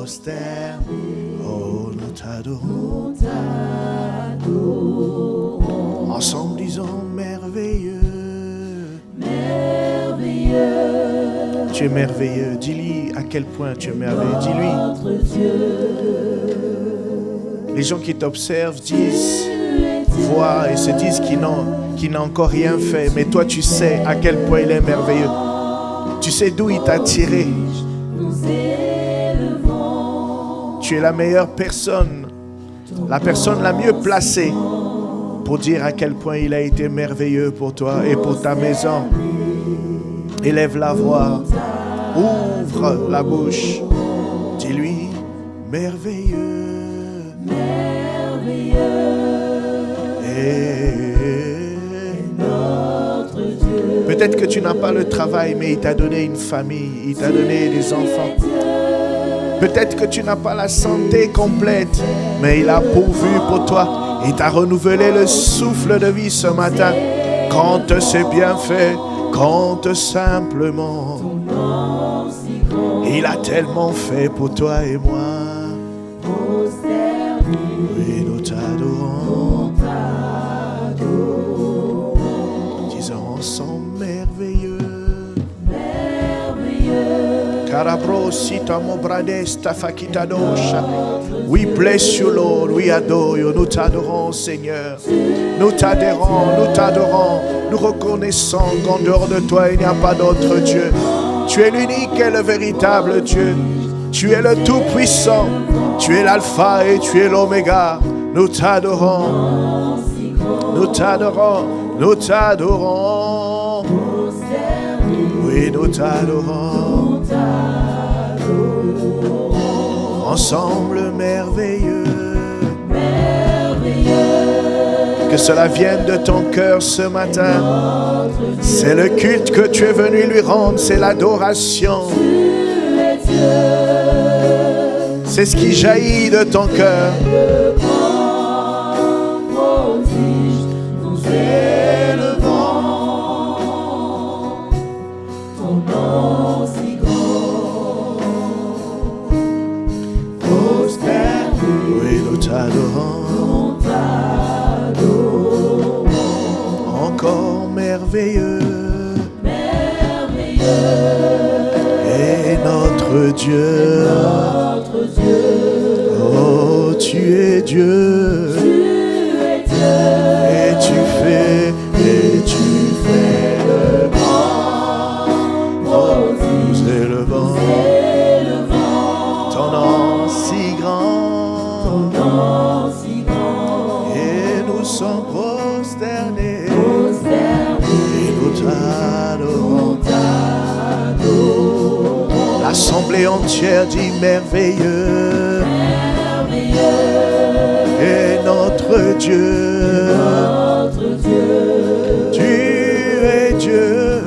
prosterne. Oh, nous t'adorons. Ensemble, disons merveilleux. Tu es merveilleux. Dis-lui à quel point tu es merveilleux. Dis-lui. Les gens qui t'observent disent, voient et se disent qu'il n'a encore rien fait. Mais toi, tu sais à quel point il est merveilleux. Tu sais d'où il t'a tiré. Tu es la meilleure personne, la personne la mieux placée pour dire à quel point il a été merveilleux pour toi et pour ta maison. Élève la voix, ouvre la bouche, dis-lui merveilleux, merveilleux est notre Dieu. Peut-être que tu n'as pas le travail, mais il t'a donné une famille, il t'a donné des enfants. Peut-être que tu n'as pas la santé complète, mais il a pourvu pour toi. Il t'a renouvelé le souffle de vie ce matin. Compte ses bienfaits, compte simplement. Il a tellement fait pour toi et moi. Oui, nous t'adorons. Disons ensemble merveilleux. We bless you, Lord. We adore you. Nous t'adorons, Seigneur. Nous t'adorons, nous t'adorons. Nous reconnaissons qu'en dehors de toi, il n'y a pas d'autre Dieu. Tu es l'unique et le véritable Dieu. Tu es le Tout-Puissant. Tu es l'Alpha et tu es l'Oméga. Nous t'adorons. Nous t'adorons. Nous t'adorons. Oui, nous t'adorons. Ensemble merveilleux. Que cela vienne de ton cœur ce matin. C'est le culte que tu es venu lui rendre. C'est l'adoration. C'est ce qui jaillit de ton cœur. Encore merveilleux, merveilleux est notre Dieu. Oh, tu es Dieu, et tu fais le grand. Oh, nous élevons ton nom si grand, et nous sommes prosternés. L'assemblée entière dit merveilleux, merveilleux est notre Dieu. Tu es Dieu,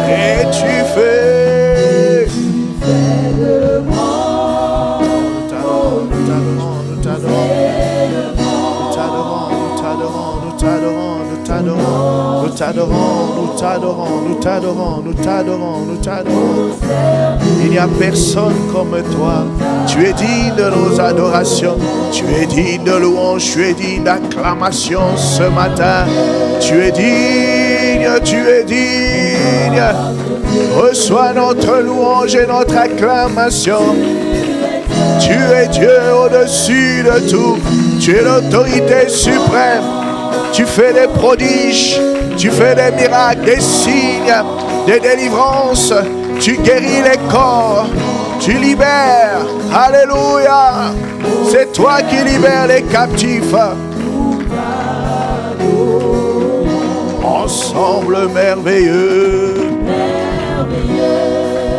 et tu fais le grand. Nous t'adorons. Il n'y a personne comme toi. Tu es digne de nos adorations. Tu es digne de louange. Tu es digne d'acclamation ce matin. Tu es digne. Reçois notre louange et notre acclamation. Tu es Dieu au-dessus de tout. Tu es l'autorité suprême. Tu fais des prodiges, tu fais des miracles, des signes, des délivrances. Tu guéris les corps, tu libères. Alléluia. C'est toi qui libères les captifs. Ensemble merveilleux.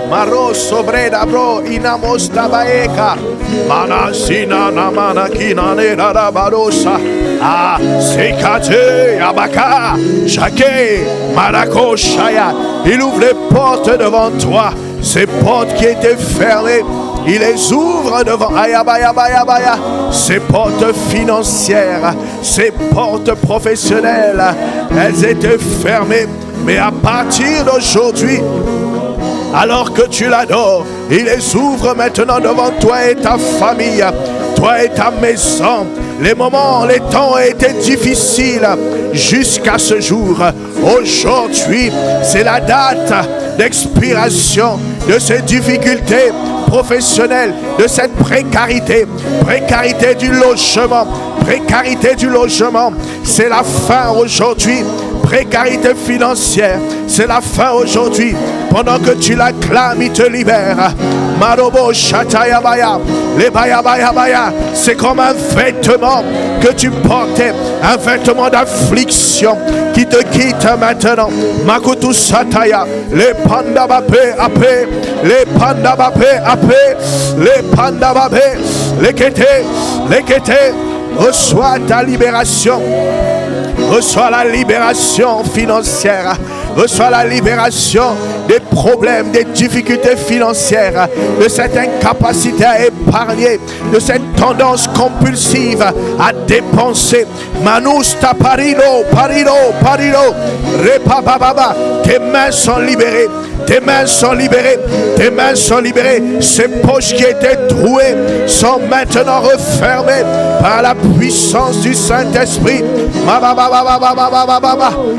Maro sobreda bro inamos tabaeka. Manasina namana kinane rabarosa. Ah, Sekate, Abaka, Shake, Marakoshaya. Il ouvre les portes devant toi. Ces portes qui étaient fermées, il les ouvre devant Ayabayabaya. Ces portes financières, ces portes professionnelles, elles étaient fermées. Mais à partir d'aujourd'hui, alors que tu l'adores, il les ouvre maintenant devant toi et ta famille, toi et ta maison. Les moments, les temps ont été difficiles jusqu'à ce jour. Aujourd'hui, c'est la date d'expiration de ces difficultés professionnelles, de cette précarité, précarité du logement, précarité du logement. C'est la fin aujourd'hui. Précarité financière, c'est la fin aujourd'hui. Pendant que tu l'acclames, il te libère. Marobo Shataya Baya, les Baya Baya Baya, c'est comme un vêtement que tu portais, un vêtement d'affliction qui te quitte maintenant. Makutu Sataya, les Panda Bapé Apé, les Panda Bapé Apé, les Panda Bapé, les Kété, reçois ta libération. Reçois la libération financière. Reçois la libération des problèmes, des difficultés financières, de cette incapacité à épargner, de cette tendance compulsive à dépenser. Manusta parilo, repababa. Tes mains sont libérées. Tes mains sont libérées. Tes mains sont libérées. Ces poches qui étaient trouées sont maintenant refermées par la puissance du Saint-Esprit.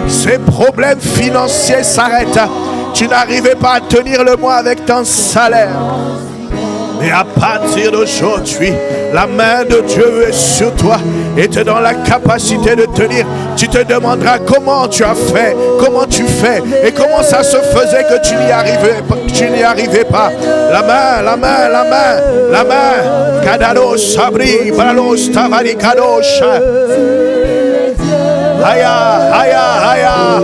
Ces problèmes financiers s'arrêtent. Tu n'arrivais pas à tenir le mois avec ton salaire. Mais à partir d'aujourd'hui, la main de Dieu est sur toi et tu es dans la capacité de tenir. Tu te demanderas comment tu as fait, comment tu fais et comment ça se faisait que tu n'y arrivais pas. La main. Kadalo sabri, balos tavali kadosha. Aya.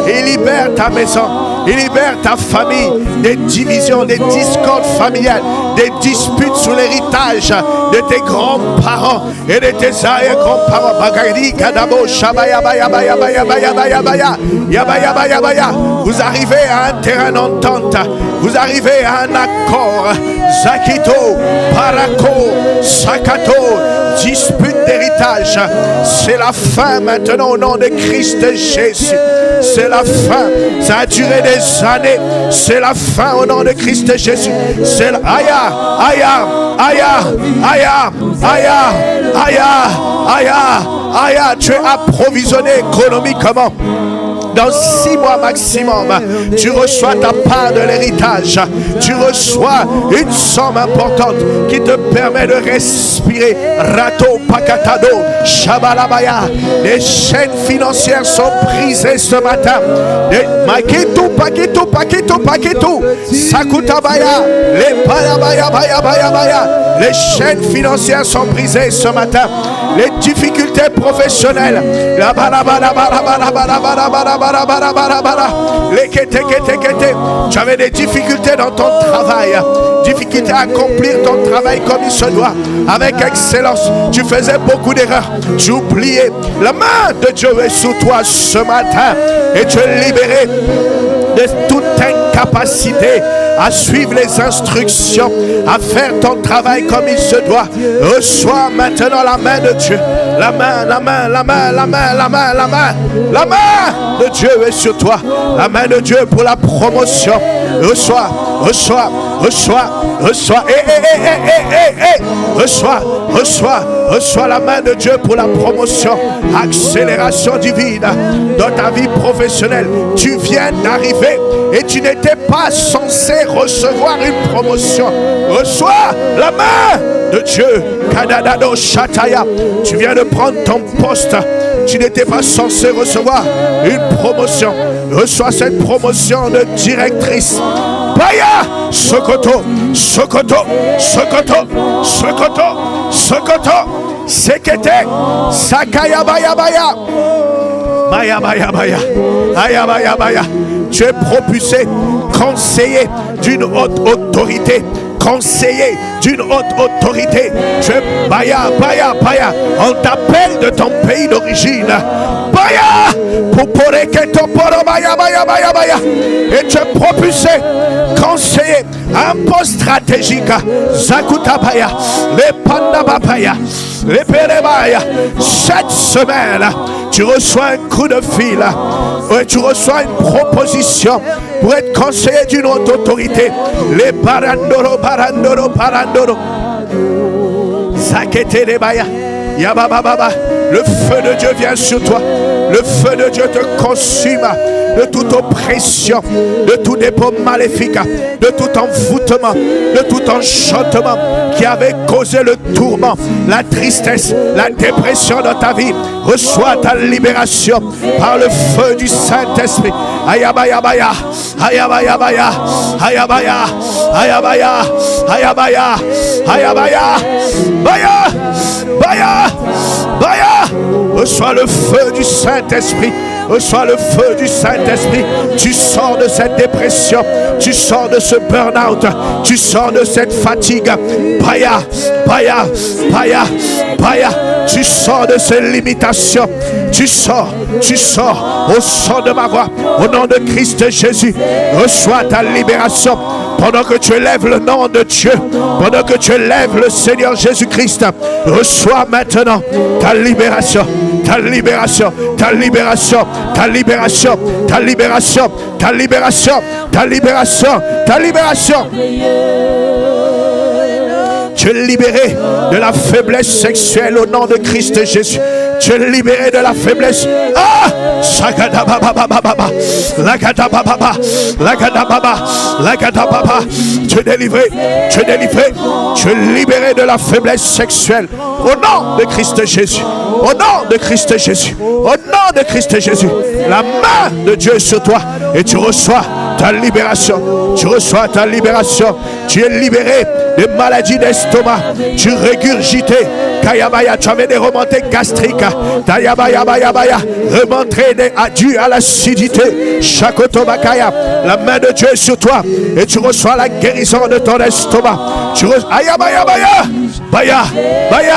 Il libère ta maison. Il libère ta famille des divisions, des discordes familiales, des disputes sur l'héritage de tes grands-parents et de tes arrière-grands-parents. Bagadi, Kadabo, Shabaya, Yabaya. Vous arrivez à un terrain d'entente. Vous arrivez à un accord. Zakito, Parako, Sakato, dispute d'héritage. C'est la fin maintenant au nom de Christ Jésus. C'est la fin. Ça a duré des années. C'est la fin au nom de Christ Jésus. C'est la... Aya. Tu es approvisionné économiquement. Dans 6 mois maximum, tu reçois ta part de l'héritage. Tu reçois une somme importante qui te permet de respirer. Rato Pakatado, Shabalabaya. Les chaînes financières sont brisées ce matin. Paketu. Sakutabaya. Les Baya. Les chaînes financières sont brisées ce matin. Les difficultés professionnelles. La tu avais des difficultés dans ton travail, difficulté à accomplir ton travail comme il se doit, avec excellence. Tu faisais beaucoup d'erreurs, tu oubliais. La main de Dieu est sous toi ce matin et tu es libéré de toute incapacité à suivre les instructions, à faire ton travail comme il se doit. Reçois maintenant la main de Dieu. La main de Dieu est sur toi. La main de Dieu pour la promotion. Reçois. Reçois la main de Dieu pour la promotion. Accélération divine dans ta vie professionnelle. Tu viens d'arriver et tu n'étais pas censé recevoir une promotion. Reçois la main de Dieu. Kadadado Shataya. Tu viens de prendre ton poste. Tu n'étais pas censé recevoir une promotion. Reçois cette promotion de directrice. Baya Sokoto. Sekete Sakaya Baya. Baya. Tu es propulsé, conseiller d'une haute autorité. Conseiller d'une haute autorité. Tu es Baya. On t'appelle de ton pays d'origine. Baya. Et tu es propulsé, conseiller, un poste stratégique. Zakuta Baya. Les Panda Bapaya. Cette semaine, tu reçois un coup de fil. Ouais, tu reçois une proposition pour être conseiller d'une haute autorité. Les parandoro, parandoro, parandoro. Sakete les baya. Yabababa. Le feu de Dieu vient sur toi. Le feu de Dieu te consume de toute oppression, de tout dépôt maléfique, de tout envoûtement, de tout enchantement qui avait causé le tourment, la tristesse, la dépression dans ta vie. Reçois ta libération par le feu du Saint-Esprit. Ayabayabaya, ayabayabaya, ayabaya, ayabaya, ayabaya, ayabaya, baya, baya, baya. Reçois le feu du Saint-Esprit. Reçois le feu du Saint-Esprit. Tu sors de cette dépression. Tu sors de ce burn-out. Tu sors de cette fatigue. Baya, baya, baya, baya. Tu sors de ces limitations. Tu sors au son de ma voix. Au nom de Christ Jésus, reçois ta libération. Pendant que tu élèves le nom de Dieu, pendant que tu élèves le Seigneur Jésus-Christ, reçois maintenant ta libération, ta libération, ta libération, ta libération, ta libération, ta libération, ta libération, ta libération. Tu es libéré de la faiblesse sexuelle au nom de Christ Jésus. Tu es libéré de la faiblesse. Ah! Tu es délivré. Tu es délivré. Tu es libéré de la faiblesse sexuelle. Au nom de Christ Jésus. Au nom de Christ Jésus. Au nom de Christ Jésus. La main de Dieu est sur toi. Et tu reçois ta libération. Tu reçois ta libération. Tu es libéré des maladies d'estomac. Tu régurgitais. Kayabaya, tu avais des remontées gastriques. Tayabayabaya, remontées dû à l'acidité. Shakotobakaya, la main de Dieu est sur toi et tu reçois la guérison de ton estomac. Tu reçois Ayabayabaya, baya, baya,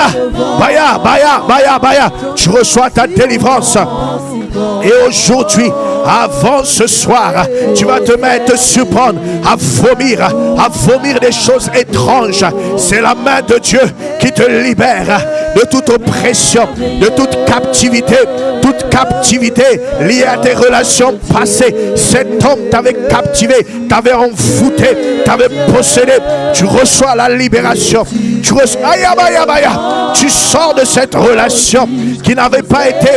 baya, baya, baya, baya. Tu reçois ta délivrance. Et aujourd'hui, avant ce soir, tu vas te mettre à surprendre, à vomir des choses étranges. C'est la main de Dieu qui te libère de toute oppression, de toute captivité liée à tes relations passées. Cet homme t'avait captivé, t'avait envoûté, t'avait possédé. Tu reçois la libération. Tu sors de cette relation qui n'avait pas été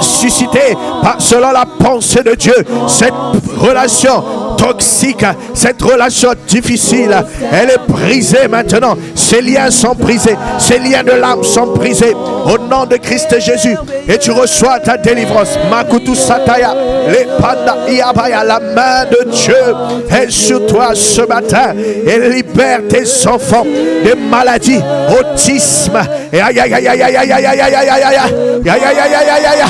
suscitée selon la pensée de Dieu. Cette relation toxique, cette relation difficile, elle est brisée maintenant. Ces liens sont brisés, ces liens de l'âme sont brisés au nom de Christ Jésus. Et tu reçois ta délivrance. Makutu Sataya, les panda Iabaya, la main de Dieu est sur toi ce matin et libère tes enfants des maladies, autisme. Et aïe aïe aïe aïe aïe aïe aïe aïe aïe aïe aïe aïe aïe.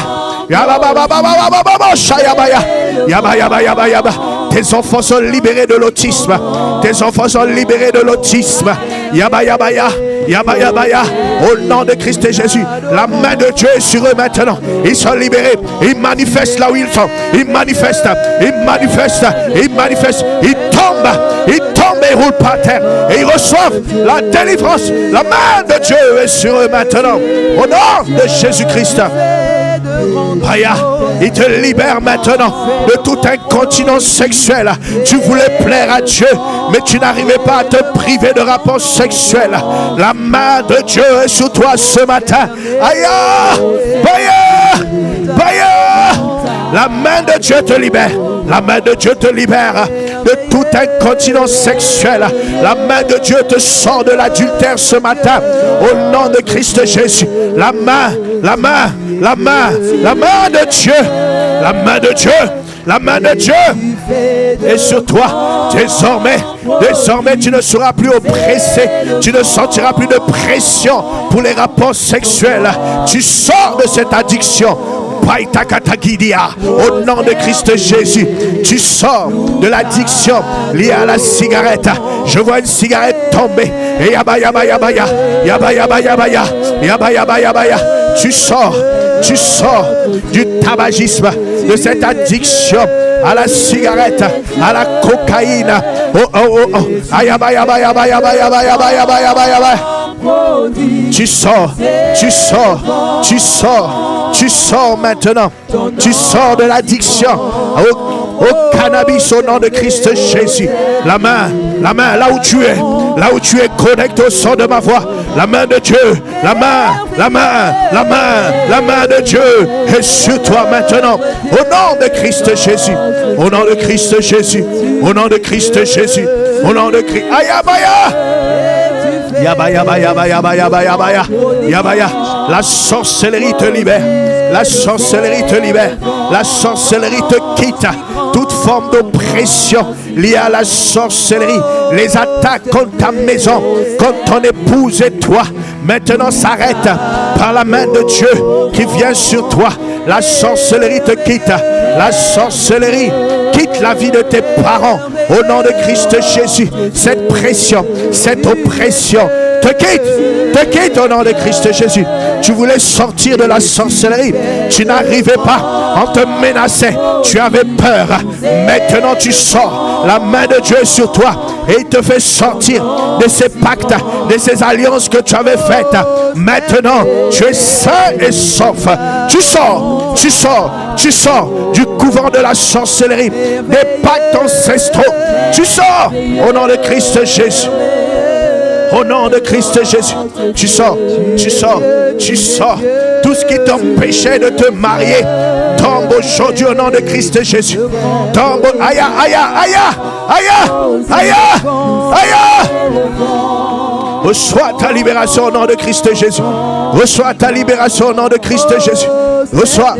Tes enfants sont libérés de l'autisme. Tes enfants sont libérés de l'autisme. Yabayabaya, yabayabaya. Au nom de Christ Jésus, la main de Dieu est sur eux maintenant. Ils sont libérés. Ils manifestent là où ils sont. Ils manifestent. Ils manifestent. Ils manifestent. Ils tombent. Ils tombent et roulent par terre. Et ils reçoivent la délivrance. La main de Dieu est sur eux maintenant. Au nom de Jésus-Christ. Aya, il te libère maintenant de toute incontinence sexuelle. Tu voulais plaire à Dieu, mais tu n'arrivais pas à te priver de rapports sexuels. La main de Dieu est sur toi ce matin. Aya, baya, baya. La main de Dieu te libère. La main de Dieu te libère de toute incontinence sexuelle. La main de Dieu te sort de l'adultère ce matin. Au nom de Christ Jésus. La main, la main, la main, la main de Dieu. La main de Dieu. La main de Dieu est sur toi. Désormais, tu ne seras plus oppressé. Tu ne sentiras plus de pression pour les rapports sexuels. Tu sors de cette addiction. Au nom de Christ Jésus, tu sors de l'addiction liée à la cigarette. Je vois une cigarette tomber. Et tu sors du tabagisme, de cette addiction à la cigarette, à la cocaïne. Tu sors, tu sors, tu sors, tu sors maintenant. Tu sors de l'addiction au cannabis au nom de Christ Jésus. La main, là où tu es connecté au son de ma voix. La main de Dieu, la main de Dieu est sur toi maintenant. Au nom de Christ Jésus, au nom de Christ Jésus, au nom de Christ Jésus, au nom de Christ. Yabaya. La sorcellerie te libère. La sorcellerie te libère. La sorcellerie te quitte. Toute forme d'oppression liée à la sorcellerie, les attaques contre ta maison, contre ton épouse et toi, maintenant s'arrête par la main de Dieu qui vient sur toi. La sorcellerie te quitte. La sorcellerie quitte la vie de tes parents au nom de Christ Jésus. Cette pression, cette oppression te quitte au nom de Christ Jésus. Tu voulais sortir de la sorcellerie, tu n'arrivais pas, on te menaçait, tu avais peur. Maintenant tu sors, la main de Dieu est sur toi et il te fait sortir de ces pactes, de ces alliances que tu avais faites. Maintenant tu es sain et sauf. Tu sors du couvent de la sorcellerie, des pactes ancestraux. Tu sors au nom de Christ Jésus. Au nom de Christ Jésus, tu sors. Tout ce qui t'empêchait de te marier tombe aujourd'hui au nom de Christ Jésus. Tombe. Aïe. Reçois ta libération au nom de Christ Jésus. Reçois ta libération au nom de Christ Jésus. Reçois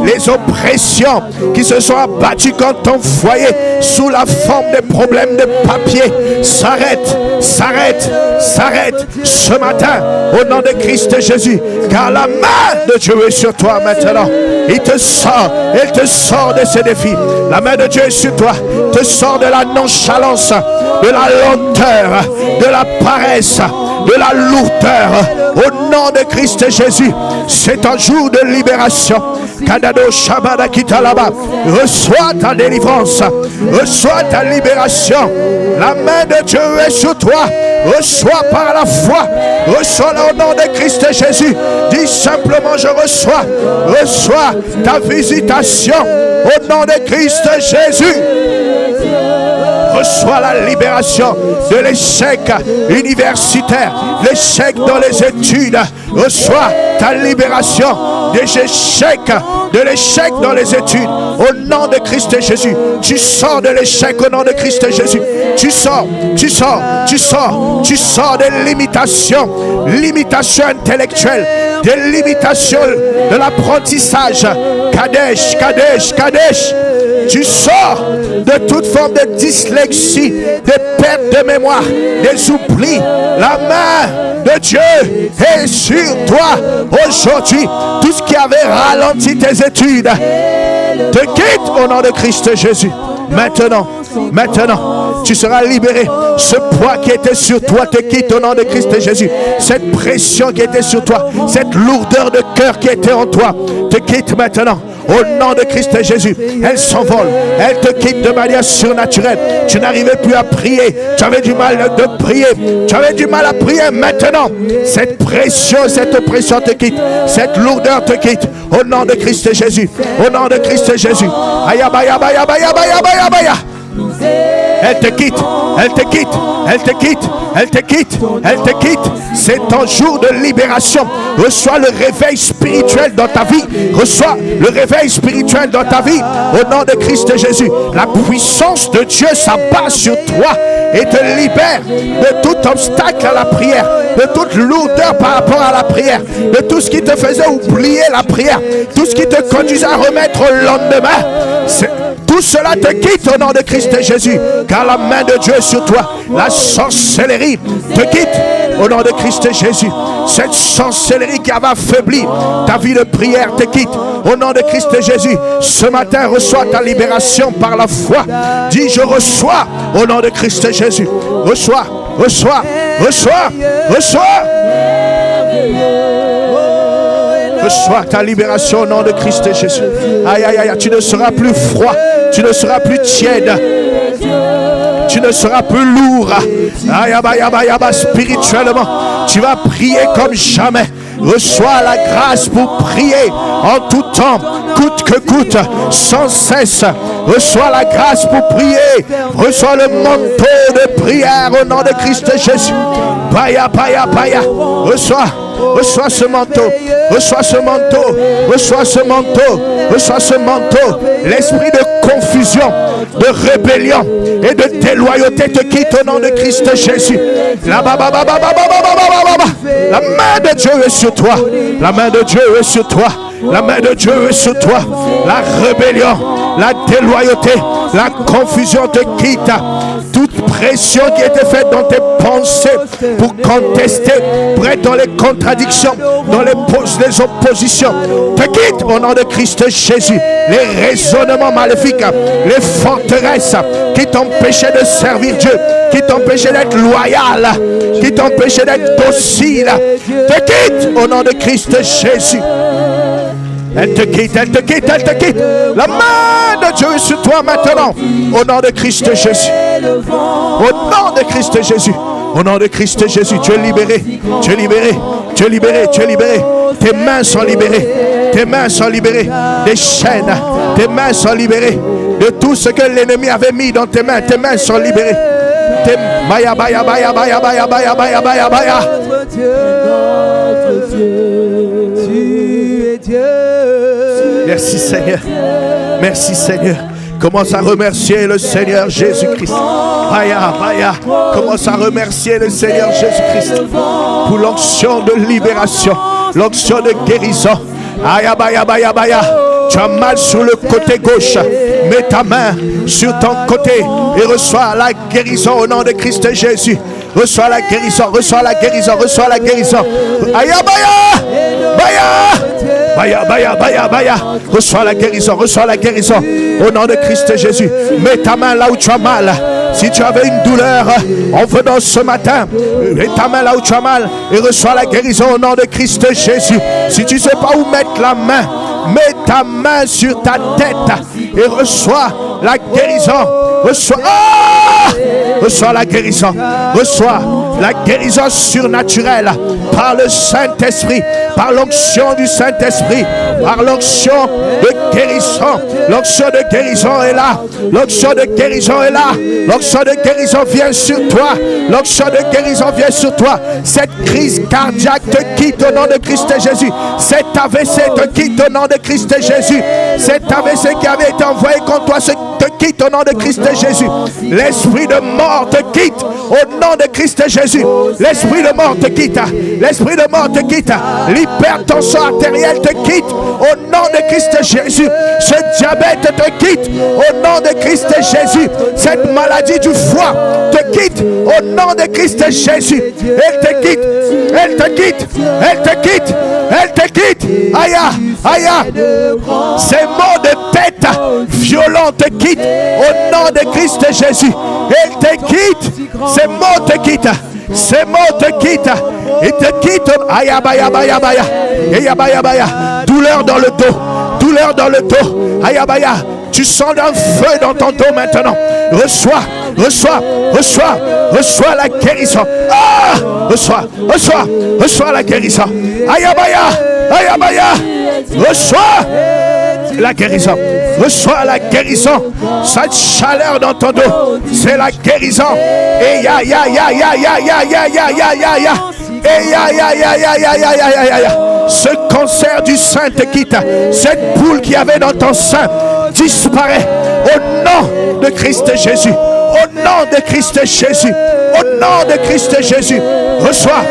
les oppressions qui se sont abattues contre ton foyer sous la forme des problèmes de papier. S'arrête ce matin au nom de Christ Jésus, car la main de Dieu est sur toi maintenant. Il te sort de ces défis. La main de Dieu est sur toi, te sort de la nonchalance, de la lenteur, de la paresse, de la lourdeur. Au nom de Christ Jésus, c'est un jour de libération. Kadado Shabada Kitalaba. Reçois ta délivrance, reçois ta libération. La main de Dieu est sur toi. Reçois par la foi, reçois-la au nom de Christ Jésus. Dis simplement: je reçois ta visitation au nom de Christ Jésus. Reçois la libération de l'échec universitaire, l'échec dans les études. Reçois ta libération de l'échec dans les études au nom de Christ Jésus. Tu sors de l'échec au nom de Christ Jésus. Tu sors des limitations intellectuelles, des limitations de l'apprentissage. Kadesh. Tu sors de toute forme de dyslexie, de perte de mémoire, des oublis. La main de Dieu est sur toi aujourd'hui. Tout ce qui avait ralenti tes études te quitte au nom de Christ Jésus. Maintenant, tu seras libéré. Ce poids qui était sur toi te quitte au nom de Christ Jésus. Cette pression qui était sur toi, cette lourdeur de cœur qui était en toi, te quitte maintenant. Au nom de Christ Jésus, elle s'envole, elle te quitte de manière surnaturelle. Tu n'arrivais plus à prier, tu avais du mal de prier, tu avais du mal à prier. Maintenant, cette pression, cette oppression te quitte, cette lourdeur te quitte. Au nom de Christ Jésus, au nom de Christ Jésus. Elle te quitte. C'est ton jour de libération. Reçois le réveil spirituel dans ta vie. Au nom de Christ Jésus. La puissance de Dieu s'abat sur toi et te libère de tout obstacle à la prière, de toute lourdeur par rapport à la prière, de tout ce qui te faisait oublier la prière, tout ce qui te conduisait à remettre au lendemain. Tout cela te quitte au nom de Christ Jésus, car la main de Dieu est sur toi. La sorcellerie te quitte au nom de Christ Jésus. Cette sorcellerie qui avait affaibli ta vie de prière te quitte au nom de Christ Jésus. Ce matin, reçois ta libération par la foi. Dis: je reçois au nom de Christ Jésus. Reçois. Reçois ta libération au nom de Christ Jésus. Aïe, tu ne seras plus froid, tu ne seras plus tiède. Tu ne seras plus lourd. Spirituellement, tu vas prier comme jamais. Reçois la grâce pour prier en tout temps, coûte que coûte, sans cesse. Reçois la grâce pour prier. Reçois le manteau de prière au nom de Christ Jésus. Baya, baya, baya. Reçois ce manteau. Reçois ce manteau. Reçois ce manteau. Reçois ce manteau. L'esprit de confusion, de rébellion et de déloyauté te quitte au nom de Christ Jésus. La main de Dieu est sur toi. La main de Dieu est sur toi. La main de Dieu est sur toi. La rébellion, la déloyauté, la confusion te quitte. Toute pression qui était faite dans tes pensées pour contester, pour être dans les contradictions, dans les oppositions, te quitte au nom de Christ Jésus. Les raisonnements maléfiques, les forteresses qui t'empêchaient de servir Dieu, qui t'empêchaient d'être loyal, qui t'empêchaient d'être docile, te quitte au nom de Christ Jésus. Elle te quitte, elle te quitte, elle te quitte. La main de Dieu est sur toi maintenant. Au nom de Christ Jésus. Au nom de Christ Jésus. Au nom de Christ Jésus. Tu es libéré. Tu es libéré. Tu es libéré. Tu es libéré. Tes mains sont libérées. Tes mains sont libérées. Des chaînes. Tes mains sont libérées. De tout ce que l'ennemi avait mis dans tes mains. Tes mains sont libérées. Baya, baya, baya, baya, baya, baya, baya, baya, baya. Merci Seigneur. Merci Seigneur. Commence à remercier le Seigneur Jésus-Christ. Commence à remercier le Seigneur Jésus-Christ pour l'onction de libération, l'onction de guérison. Tu as mal sur le côté gauche. Mets ta main sur ton côté et reçois la guérison au nom de Christ Jésus. Reçois la guérison, reçois la guérison, reçois la guérison. Baya, baya, baya, baya. Reçois la guérison au nom de Christ Jésus. Mets ta main là où tu as mal. Si tu avais une douleur en venant ce matin, mets ta main là où tu as mal et reçois la guérison au nom de Christ Jésus. Si tu ne sais pas où mettre la main, mets ta main sur ta tête et reçois la guérison. Reçois la guérison. Reçois la guérison surnaturelle par le Saint-Esprit, par l'onction du Saint-Esprit, par l'onction de guérison. L'onction de guérison est là. L'onction de guérison est là. L'onction de guérison vient sur toi. L'onction de guérison vient sur toi. Cette crise cardiaque te quitte au nom de Christ Jésus. Cet AVC te quitte au nom de Christ Jésus. Cet AVC qui avait été envoyé contre toi te quitte au nom de Christ Jésus. L'esprit de mort te quitte au nom de Christ Jésus. L'esprit de mort te quitte. L'esprit de mort te quitte. L'hypertension artérielle te quitte au nom de Christ Jésus. Ce diabète te quitte au nom de Christ Jésus. Cette maladie du foie te quitte au nom de Christ Jésus. Elle te quitte. Elle te quitte. Elle te quitte. Elle te quitte. Aïe, aïe. Ces maux de tête violents te quittent au nom de Christ Jésus. Elle te quitte. Ces mots te quittent. Ces mots te quittent. Il te quitte. Aïe, aïe, aïe, aïe, aïe. Douleur dans le dos. Douleur dans le dos. Aïe, aïe. Tu sens un feu dans ton dos maintenant. Reçois la guérison. Reçois la guérison. Aïe, aïe. Reçois la guérison. Reçois la guérison. Cette chaleur dans ton dos, c'est la guérison. Et ce cancer du sein te quitte. Cette boule qu'il y avait dans ton sein disparaît au nom de Christ Jésus. Au nom de Christ Jésus. Au nom de Christ Jésus. Reçois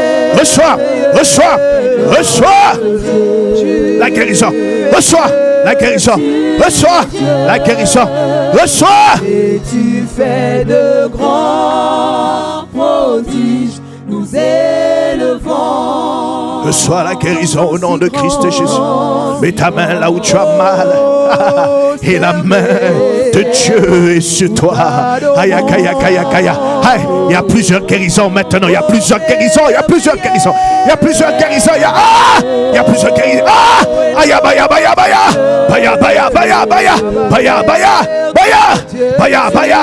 la guérison. Reçois la guérison. Reçois la guérison. Reçois. Et tu fais de grands prodiges. Nous élevons. Reçois la guérison au nom de Christ Jésus. Mets ta main là où tu as mal. Et la main de Dieu est sur toi. Aïe, aïe, aïe, aïe, aïe, aïe. Il y a plusieurs guérisons maintenant. Il y a plusieurs guérisons. Il y a plusieurs guérisons. Il y a plusieurs guérisons. Il y a plusieurs guérisons. Aïe, baya, baya, baya. Baya, baya, baya, baya. Baya, baya, baya. Baya, baya,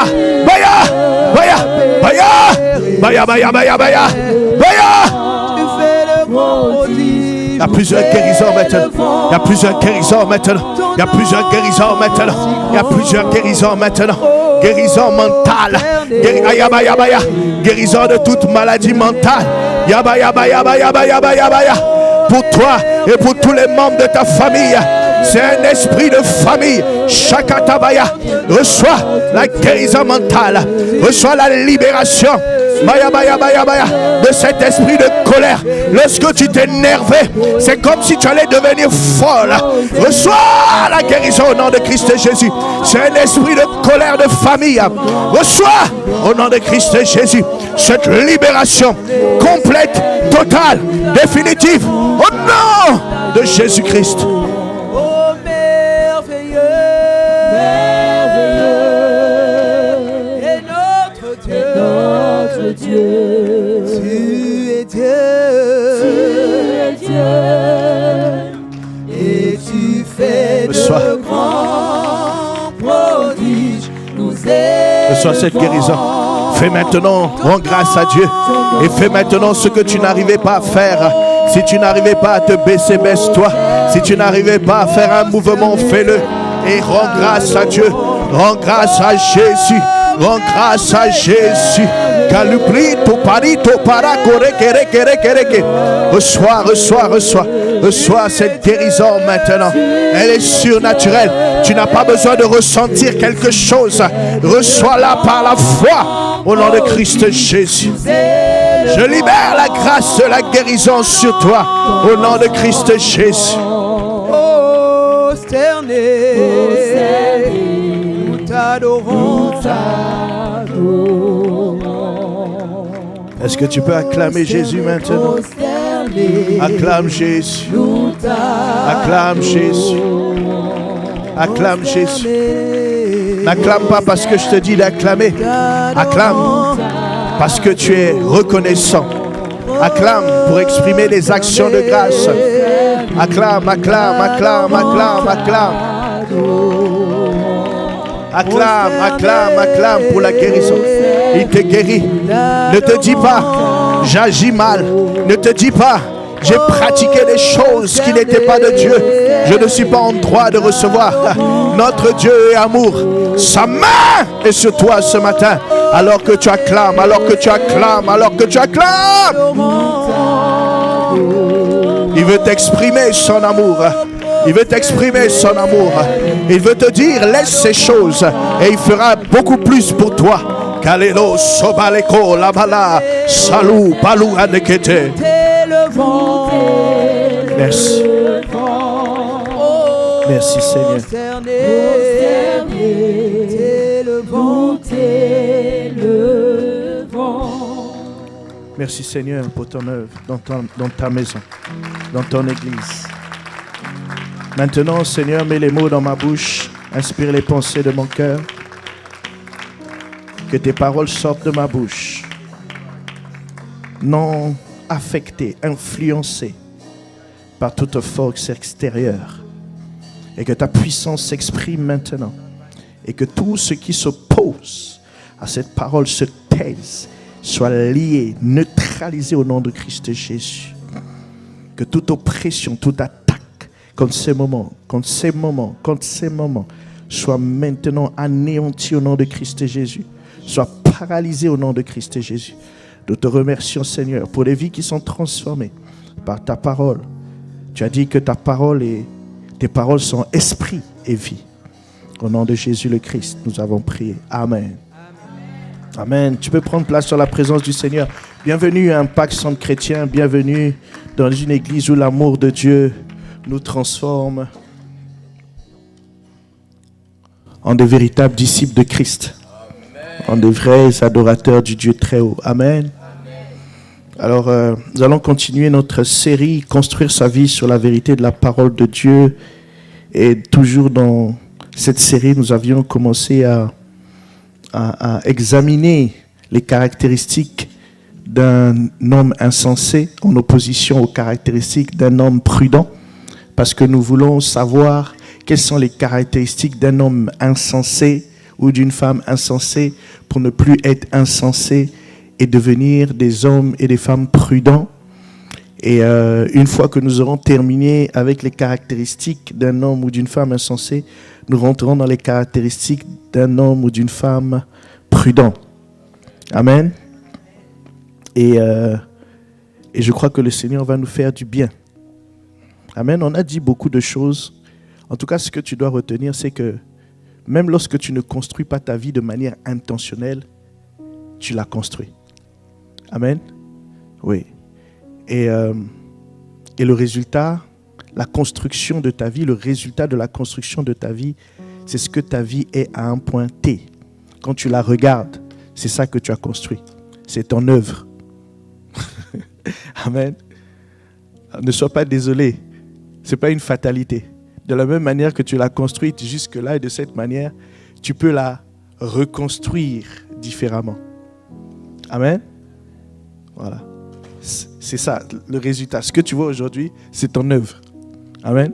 baya. Baya, baya. Baya, baya, baya, baya. Baya. Il y a plusieurs guérisons maintenant. Il y a plusieurs guérisons maintenant. Il y a plusieurs guérisons maintenant. Il y a plusieurs guérisons maintenant. Guérison mentale. Guérison de toute maladie mentale. Yaba, yaba, yaba, yaba, yaba, yaba, yaba. Pour toi et pour tous les membres de ta famille. C'est un esprit de famille. Shakatabaya. Reçois la guérison mentale. Reçois la libération. Baya, baya, baya, baya, de cet esprit de colère. Lorsque tu t'énervais, c'est comme si tu allais devenir folle. Reçois la guérison au nom de Christ Jésus. C'est un esprit de colère de famille. Reçois au nom de Christ Jésus cette libération complète, totale, définitive au nom de Jésus-Christ. Dieu. Tu es Dieu. Et tu fais de grands prodiges. Reçois cette guérison. Fais maintenant, rends grâce à Dieu. Et fais maintenant ce que tu n'arrivais pas à faire. Si tu n'arrivais pas à te baisser, baisse-toi. Si tu n'arrivais pas à faire un mouvement, fais-le. Et rends grâce à Dieu. Rends grâce à Jésus. Rends grâce à Jésus. Reçois cette guérison maintenant. Elle est surnaturelle. Tu n'as pas besoin de ressentir quelque chose. Reçois-la par la foi au nom de Christ Jésus. Je libère la grâce de la guérison sur toi au nom de Christ Jésus. Nous t'adorons. Est-ce que tu peux acclamer Jésus maintenant? Acclame Jésus. Acclame Jésus. Acclame Jésus. N'acclame pas parce que je te dis d'acclamer. Acclame parce que tu es reconnaissant. Acclame pour exprimer les actions de grâce. Acclame, acclame, acclame, acclame, acclame. Acclame, acclame, acclame pour la guérison. Il te guérit. Ne te dis pas, j'agis mal. Ne te dis pas, j'ai pratiqué des choses qui n'étaient pas de Dieu. Je ne suis pas en droit de recevoir. Notre Dieu est amour. Sa main est sur toi ce matin. Alors que tu acclames, alors que tu acclames, alors que tu acclames. Il veut t'exprimer son amour. Il veut t'exprimer son amour. Il veut te dire, laisse ces choses et il fera beaucoup plus pour toi. Kalelo sobaleko labala salou balou anekete. Merci. Merci Seigneur. Merci Seigneur pour ton œuvre dans ta maison, dans ton église. Maintenant, Seigneur, mets les mots dans ma bouche, inspire les pensées de mon cœur. Que tes paroles sortent de ma bouche, non affectées, influencées par toute force extérieure. Et que ta puissance s'exprime maintenant. Et que tout ce qui s'oppose à cette parole se taise, soit lié, neutralisé au nom de Christ Jésus. Que toute oppression, toute attaque, contre ces moments, soit maintenant anéanti au nom de Christ Jésus. Soit paralysé au nom de Christ Jésus. Nous te remercions, Seigneur, pour les vies qui sont transformées par ta parole. Tu as dit que tes paroles sont esprit et vie. Au nom de Jésus le Christ, nous avons prié. Amen. Amen. Tu peux prendre place sur la présence du Seigneur. Bienvenue à Impact Centre Chrétien. Bienvenue dans une église où l'amour de Dieu nous transforme en de véritables disciples de Christ. En de vrais adorateurs du Dieu très haut. Amen. Alors, nous allons continuer notre série Construire sa vie sur la vérité de la parole de Dieu. Et toujours dans cette série, nous avions commencé à examiner les caractéristiques d'un homme insensé en opposition aux caractéristiques d'un homme prudent, parce que nous voulons savoir quelles sont les caractéristiques d'un homme insensé ou d'une femme insensée pour ne plus être insensé et devenir des hommes et des femmes prudents. Et une fois que nous aurons terminé avec les caractéristiques d'un homme ou d'une femme insensée, nous rentrerons dans les caractéristiques d'un homme ou d'une femme prudent. Amen. Et je crois que le Seigneur va nous faire du bien. Amen. On a dit beaucoup de choses. En tout cas, ce que tu dois retenir, c'est que même lorsque tu ne construis pas ta vie de manière intentionnelle, tu la construis. Amen. Oui. Et le résultat, la construction de ta vie, le résultat de la construction de ta vie, c'est ce que ta vie est à un point T. Quand tu la regardes, c'est ça que tu as construit. C'est ton œuvre. Amen. Ne sois pas désolé. Ce n'est pas une fatalité. De la même manière que tu l'as construite jusque-là et de cette manière, tu peux la reconstruire différemment. Amen. Voilà. C'est ça, le résultat. Ce que tu vois aujourd'hui, c'est ton œuvre. Amen.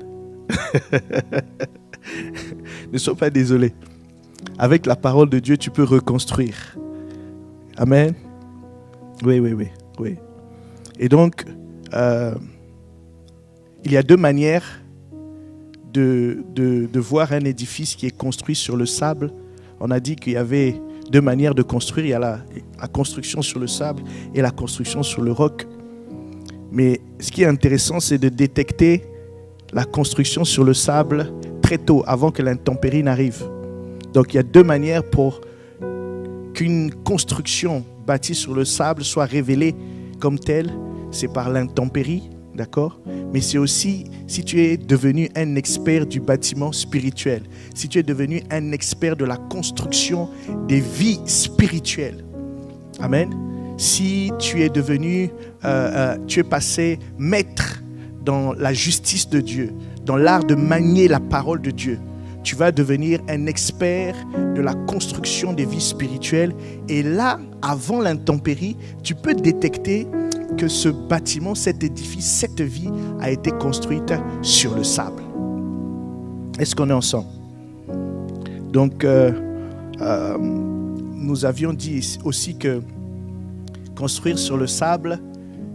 Ne sois pas désolé. Avec la parole de Dieu, tu peux reconstruire. Amen. Oui. Et donc, il y a deux manières de voir un édifice qui est construit sur le sable. On a dit qu'il y avait deux manières de construire. Il y a la construction sur le sable et la construction sur le roc. Mais ce qui est intéressant, c'est de détecter la construction sur le sable très tôt, avant que l'intempérie n'arrive. Donc il y a deux manières pour qu'une construction bâtie sur le sable soit révélée comme telle. C'est par l'intempérie, d'accord ? Mais c'est aussi si tu es devenu un expert du bâtiment spirituel, si tu es devenu un expert de la construction des vies spirituelles. Amen. Si tu es devenu, tu es passé maître dans la justice de Dieu, dans l'art de manier la parole de Dieu, tu vas devenir un expert de la construction des vies spirituelles. Et là, avant l'intempérie, tu peux détecter que ce bâtiment, cet édifice, cette vie a été construite sur le sable. Est-ce qu'on est ensemble? Donc, nous avions dit aussi que construire sur le sable,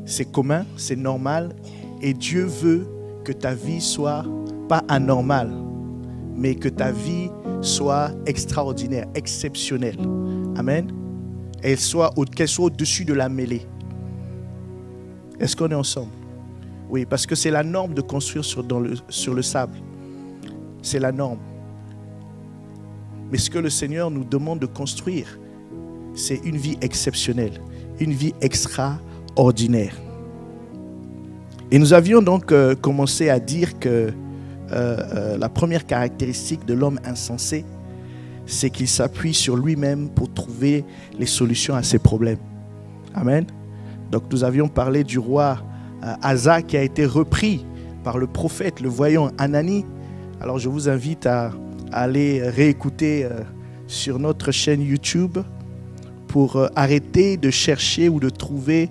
c'est commun, c'est normal. Et Dieu veut que ta vie soit pas anormale, mais que ta vie soit extraordinaire, exceptionnelle. Amen. Qu'elle soit au-dessus de la mêlée. Est-ce qu'on est ensemble? Oui, parce que c'est la norme de construire sur le sable. C'est la norme. Mais ce que le Seigneur nous demande de construire, c'est une vie exceptionnelle, une vie extraordinaire. Et nous avions donc commencé à dire que la première caractéristique de l'homme insensé, c'est qu'il s'appuie sur lui-même pour trouver les solutions à ses problèmes. Amen. Donc nous avions parlé du roi Asa qui a été repris par le prophète, le voyant Anani. Alors je vous invite à aller réécouter sur notre chaîne YouTube pour arrêter de chercher ou de trouver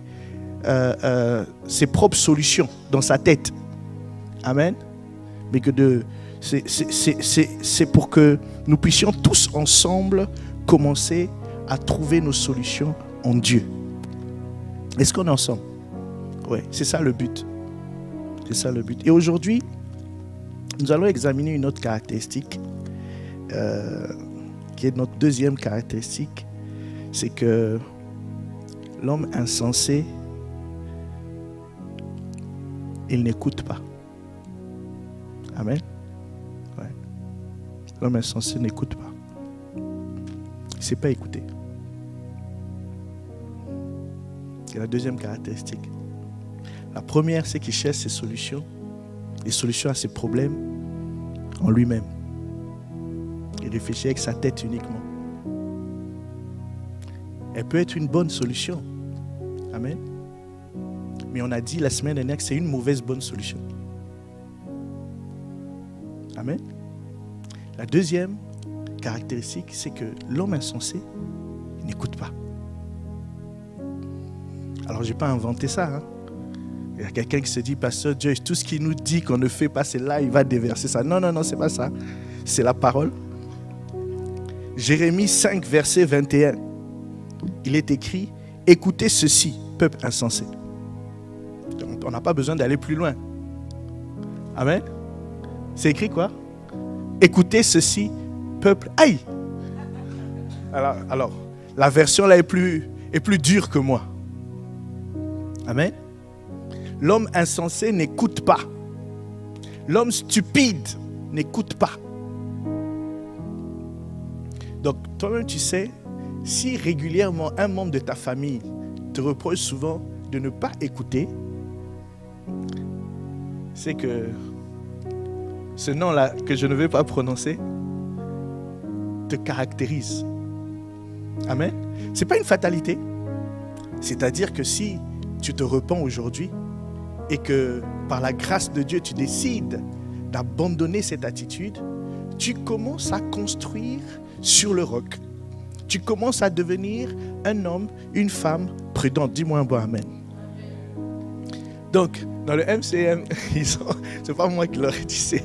ses propres solutions dans sa tête. Amen. Mais que c'est pour que nous puissions tous ensemble commencer à trouver nos solutions en Dieu. Est-ce qu'on est ensemble? Oui, c'est ça le but. C'est ça le but. Et aujourd'hui, nous allons examiner une autre caractéristique qui est notre deuxième caractéristique. C'est que l'homme insensé, il n'écoute pas. Amen. Ouais. L'homme insensé n'écoute pas. Il ne sait pas écouter. C'est la deuxième caractéristique. La première, c'est qu'il cherche ses solutions, les solutions à ses problèmes en lui-même. Il réfléchit avec sa tête uniquement. Elle peut être une bonne solution. Amen. Mais on a dit la semaine dernière que c'est une mauvaise bonne solution. Amen. La deuxième caractéristique, c'est que l'homme insensé n'écoute pas. Alors, je n'ai pas inventé ça. Hein. Il y a quelqu'un qui se dit, Pasteur Joyce, tout ce qu'il nous dit qu'on ne fait pas, c'est là, il va déverser ça. Non, non, non, ce n'est pas ça. C'est la parole. Jérémie 5, verset 21. Il est écrit, écoutez ceci, peuple insensé. On n'a pas besoin d'aller plus loin. Amen. C'est écrit quoi? Écoutez ceci, peuple. Aïe! Alors, la version là est plus dure que moi. Amen. L'homme insensé n'écoute pas. L'homme stupide n'écoute pas. Donc, toi-même, tu sais, si régulièrement un membre de ta famille te reproche souvent de ne pas écouter, c'est que ce nom-là que je ne vais pas prononcer te caractérise. Amen. Ce n'est pas une fatalité. C'est-à-dire que si tu te repens aujourd'hui et que par la grâce de Dieu, tu décides d'abandonner cette attitude, tu commences à construire sur le roc. Tu commences à devenir un homme, une femme prudente. Dis-moi un bon amen. Donc, dans le MCM, c'est pas moi qui leur ai dit,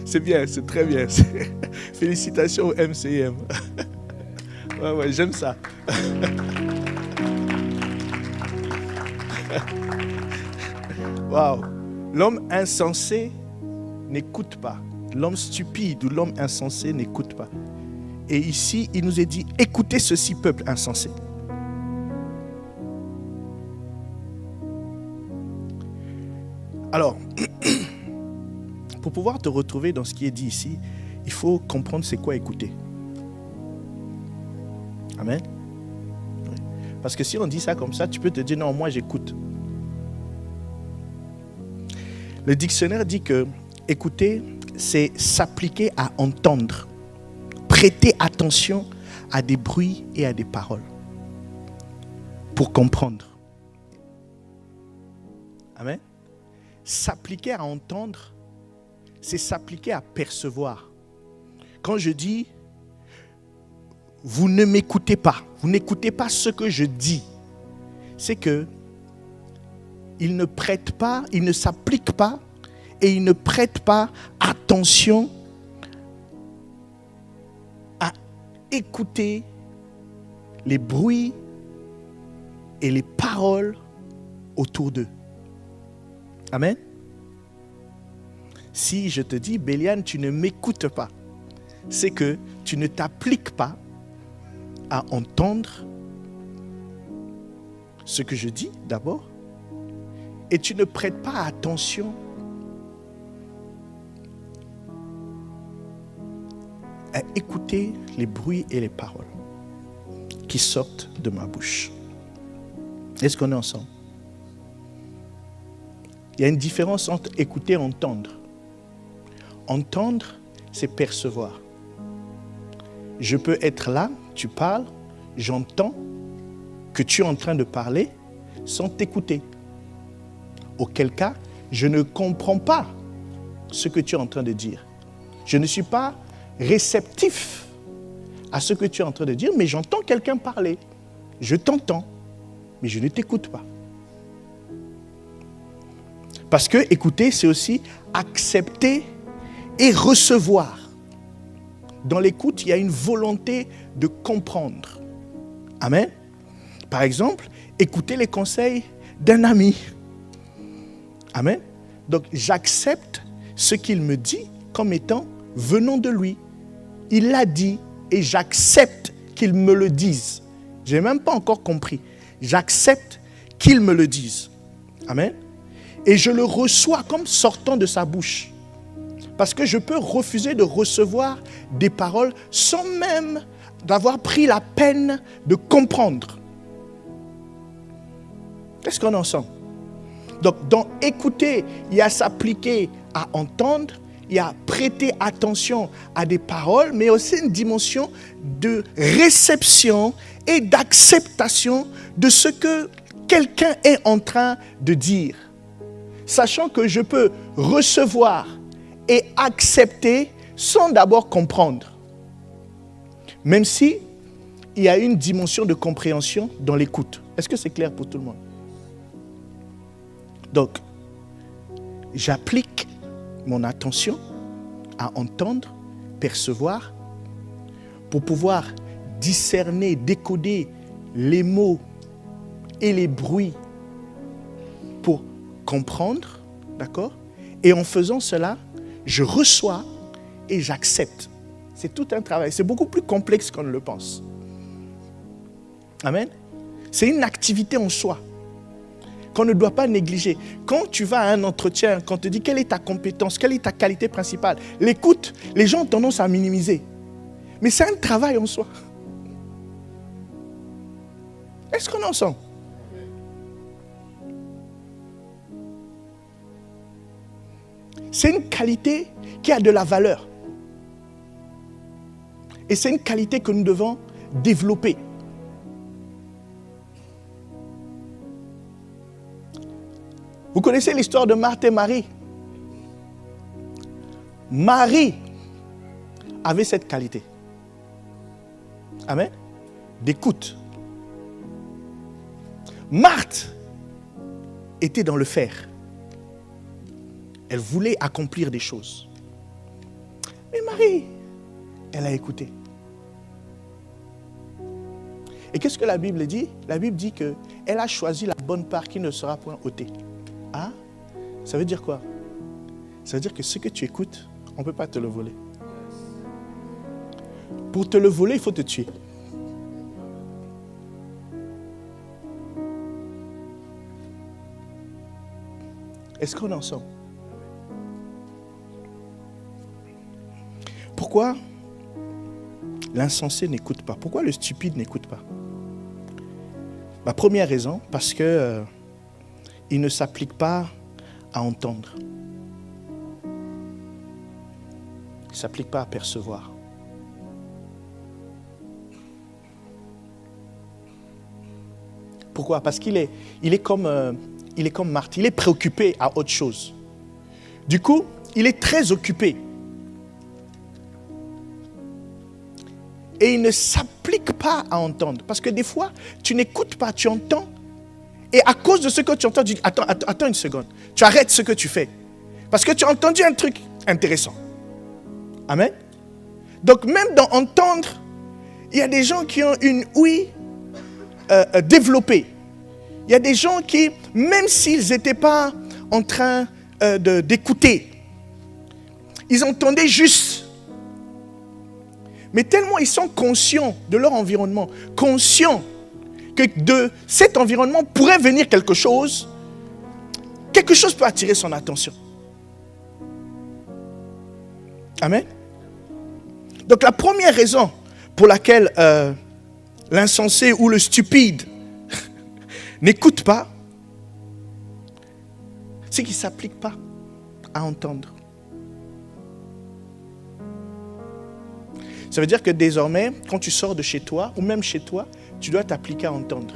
c'est bien, c'est très bien. Félicitations au MCM. Ouais, j'aime ça. Waouh. L'homme insensé n'écoute pas. L'homme stupide ou l'homme insensé n'écoute pas. Et ici, il nous est dit, écoutez ceci, peuple insensé. Alors, pour pouvoir te retrouver dans ce qui est dit ici, il faut comprendre c'est quoi écouter. Amen. Parce que si on dit ça comme ça, tu peux te dire, non, moi j'écoute. Le dictionnaire dit que écouter, c'est s'appliquer à entendre, prêter attention à des bruits et à des paroles pour comprendre. Amen. S'appliquer à entendre, c'est s'appliquer à percevoir. Quand je dis, vous ne m'écoutez pas, vous n'écoutez pas ce que je dis, c'est que il ne prête pas, il ne s'applique pas et il ne prête pas attention à écouter les bruits et les paroles autour d'eux. Amen. Si je te dis, Béliane, tu ne m'écoutes pas, c'est que tu ne t'appliques pas à entendre ce que je dis d'abord et tu ne prêtes pas attention à écouter les bruits et les paroles qui sortent de ma bouche. Est-ce qu'on est ensemble? Il y a une différence entre écouter et entendre. Entendre, c'est percevoir. Je peux être là, tu parles, j'entends que tu es en train de parler sans t'écouter. Auquel cas, je ne comprends pas ce que tu es en train de dire. Je ne suis pas réceptif à ce que tu es en train de dire, mais j'entends quelqu'un parler. Je t'entends, mais je ne t'écoute pas. Parce que écouter, c'est aussi accepter et recevoir. Dans l'écoute, il y a une volonté de comprendre. Amen. Par exemple, écouter les conseils d'un ami. Amen. Donc, j'accepte ce qu'il me dit comme étant venant de lui. Il l'a dit et j'accepte qu'il me le dise. Je n'ai même pas encore compris. J'accepte qu'il me le dise. Amen. Et je le reçois comme sortant de sa bouche. Parce que je peux refuser de recevoir des paroles sans même d'avoir pris la peine de comprendre. Est-ce qu'on est ensemble? Donc, dans écouter, il y a s'appliquer à entendre, il y a prêter attention à des paroles, mais aussi une dimension de réception et d'acceptation de ce que quelqu'un est en train de dire, sachant que je peux recevoir et accepter sans d'abord comprendre. Même si il y a une dimension de compréhension dans l'écoute. Est-ce que c'est clair pour tout le monde? Donc, j'applique mon attention à entendre, percevoir, pour pouvoir discerner, décoder les mots et les bruits pour comprendre, d'accord? Et en faisant cela, je reçois et j'accepte. C'est tout un travail. C'est beaucoup plus complexe qu'on ne le pense. Amen. C'est une activité en soi qu'on ne doit pas négliger. Quand tu vas à un entretien, quand on te dit quelle est ta compétence, quelle est ta qualité principale, l'écoute, les gens ont tendance à minimiser. Mais c'est un travail en soi. Est-ce qu'on est ensemble? C'est une qualité qui a de la valeur. Et c'est une qualité que nous devons développer. Vous connaissez l'histoire de Marthe et Marie? Marie avait cette qualité. Amen. D'écoute. Marthe était dans le faire. Elle voulait accomplir des choses. Mais Marie, elle a écouté. Et qu'est-ce que la Bible dit? La Bible dit qu'elle a choisi la bonne part qui ne sera point ôtée. Ah, ça veut dire quoi? Ça veut dire que ce que tu écoutes, on ne peut pas te le voler. Pour te le voler, il faut te tuer. Est-ce qu'on est ensemble? Pourquoi l'insensé n'écoute pas? Pourquoi le stupide n'écoute pas? La première raison, parce que il ne s'applique pas à entendre. Il ne s'applique pas à percevoir. Pourquoi? Parce qu'il est comme Marthe, il est préoccupé à autre chose. Du coup, il est très occupé. Et il ne s'applique pas à entendre. Parce que des fois, tu n'écoutes pas, tu entends. Et à cause de ce que tu entends, tu dis, attends une seconde. Tu arrêtes ce que tu fais. Parce que tu as entendu un truc intéressant. Amen. Donc même dans entendre, il y a des gens qui ont une ouïe développée. Il y a des gens qui, même s'ils n'étaient pas en train d'écouter, ils entendaient juste. Mais tellement ils sont conscients de leur environnement, conscients que de cet environnement pourrait venir quelque chose peut attirer son attention. Amen. Donc la première raison pour laquelle l'insensé ou le stupide n'écoute pas, c'est qu'il ne s'applique pas à entendre. Ça veut dire que désormais, quand tu sors de chez toi, ou même chez toi, tu dois t'appliquer à entendre.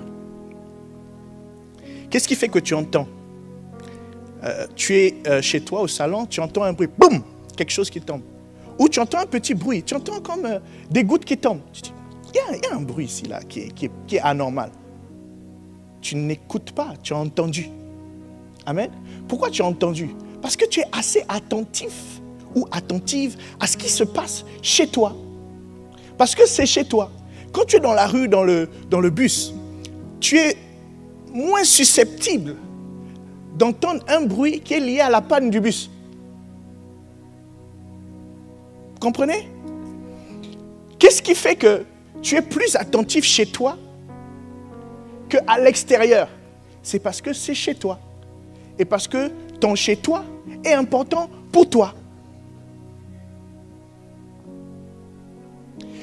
Qu'est-ce qui fait que tu entends? Tu es chez toi, au salon, tu entends un bruit, boum, quelque chose qui tombe. Ou tu entends un petit bruit, tu entends comme des gouttes qui tombent. Tu dis, il y a un bruit ici, là, qui est anormal. Tu n'écoutes pas, tu as entendu. Amen. Pourquoi tu as entendu? Parce que tu es assez attentif ou attentive à ce qui se passe chez toi. Parce que c'est chez toi. Quand tu es dans la rue, dans le bus, tu es moins susceptible d'entendre un bruit qui est lié à la panne du bus. Vous comprenez? Qu'est-ce qui fait que tu es plus attentif chez toi qu'à l'extérieur? C'est parce que c'est chez toi. Et parce que ton chez toi est important pour toi.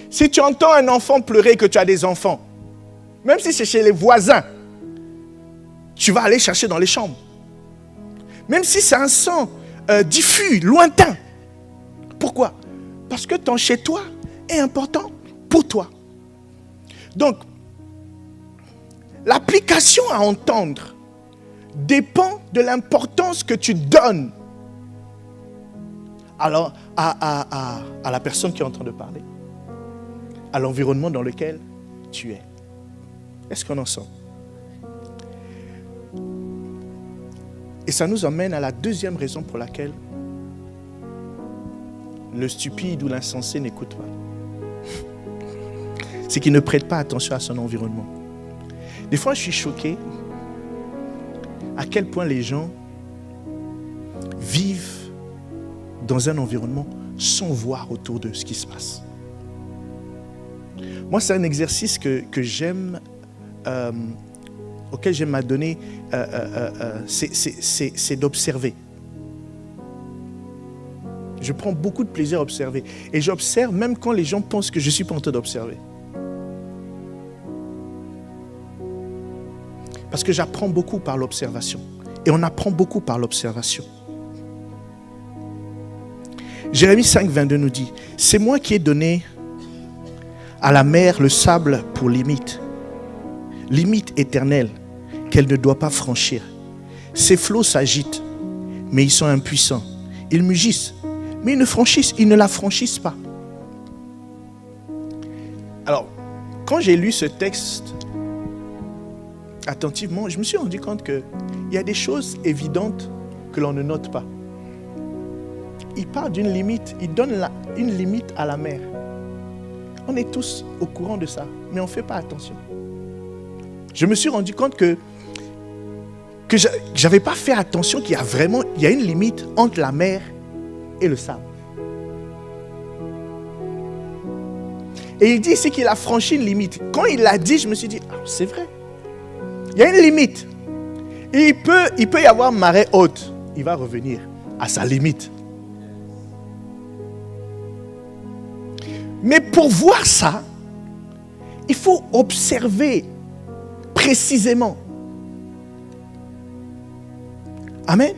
Si tu entends un enfant pleurer, que tu as des enfants, même si c'est chez les voisins, tu vas aller chercher dans les chambres. Même si c'est un son diffus, lointain. Pourquoi? Parce que ton chez toi est important pour toi. Donc, l'application à entendre dépend de l'importance que tu donnes alors à la personne qui est en train de parler, à l'environnement dans lequel tu es. Est-ce qu'on en sent? Et ça nous emmène à la deuxième raison pour laquelle le stupide ou l'insensé n'écoute pas. C'est qu'il ne prête pas attention à son environnement. Des fois, je suis choqué à quel point les gens vivent dans un environnement sans voir autour d'eux ce qui se passe. Moi, c'est un exercice que j'aime, auquel j'aime m'adonner, c'est d'observer. Je prends beaucoup de plaisir à observer. Et j'observe même quand les gens pensent que je ne suis pas en train d'observer. Parce que j'apprends beaucoup par l'observation. Et on apprend beaucoup par l'observation. Jérémie 5, 22 nous dit, « C'est moi qui ai donné à la mer le sable pour limite éternelle qu'elle ne doit pas franchir. Ses flots s'agitent, mais ils sont impuissants. Ils mugissent, mais ils ne la franchissent pas. » Alors, quand j'ai lu ce texte attentivement, je me suis rendu compte qu'il y a des choses évidentes que l'on ne note pas. Il parle d'une limite, il donne une limite à la mer. On est tous au courant de ça, mais on ne fait pas attention. Je me suis rendu compte que je n'avais pas fait attention qu'il y a une limite entre la mer et le sable. Et il dit ici qu'il a franchi une limite. Quand il l'a dit, je me suis dit, ah, c'est vrai. Il y a une limite. Et il peut y avoir marée haute. Il va revenir à sa limite. Mais pour voir ça, il faut observer précisément. Amen.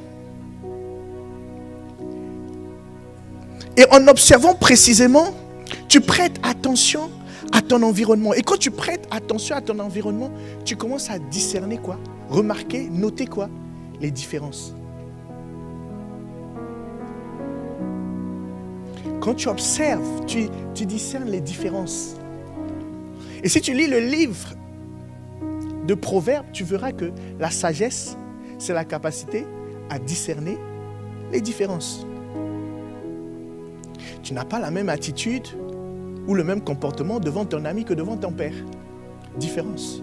Et en observant précisément, tu prêtes attention à ton environnement. Et quand tu prêtes attention à ton environnement, tu commences à discerner quoi? Remarquer, noter quoi? Les différences. Quand tu observes, tu discernes les différences. Et si tu lis le livre de Proverbes, tu verras que la sagesse, c'est la capacité à discerner les différences. Tu n'as pas la même attitude ou le même comportement devant ton ami que devant ton père. Différence.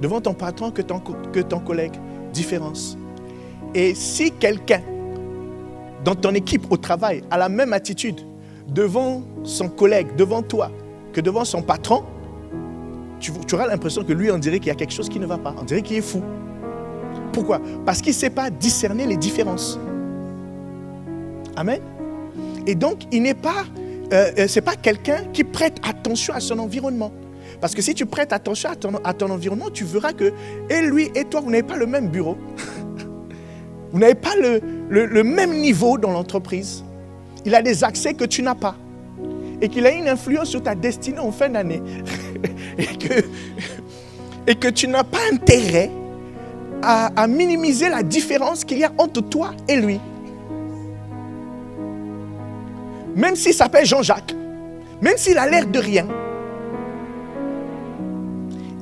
Devant ton patron que ton collègue. Différence. Et si quelqu'un dans ton équipe au travail a la même attitude devant son collègue, devant toi, que devant son patron, tu auras l'impression que lui, on dirait qu'il y a quelque chose qui ne va pas. On dirait qu'il est fou. Pourquoi? Parce qu'il ne sait pas discerner les différences. Amen. Et donc, il n'est pas, c'est pas quelqu'un qui prête attention à son environnement. Parce que si tu prêtes attention à ton environnement, tu verras que et lui et toi, vous n'avez pas le même bureau. Vous n'avez pas le même niveau dans l'entreprise. Il a des accès que tu n'as pas. Et qu'il a une influence sur ta destinée en fin d'année. et que tu n'as pas intérêt à minimiser la différence qu'il y a entre toi et lui. Même s'il s'appelle Jean-Jacques, même s'il a l'air de rien,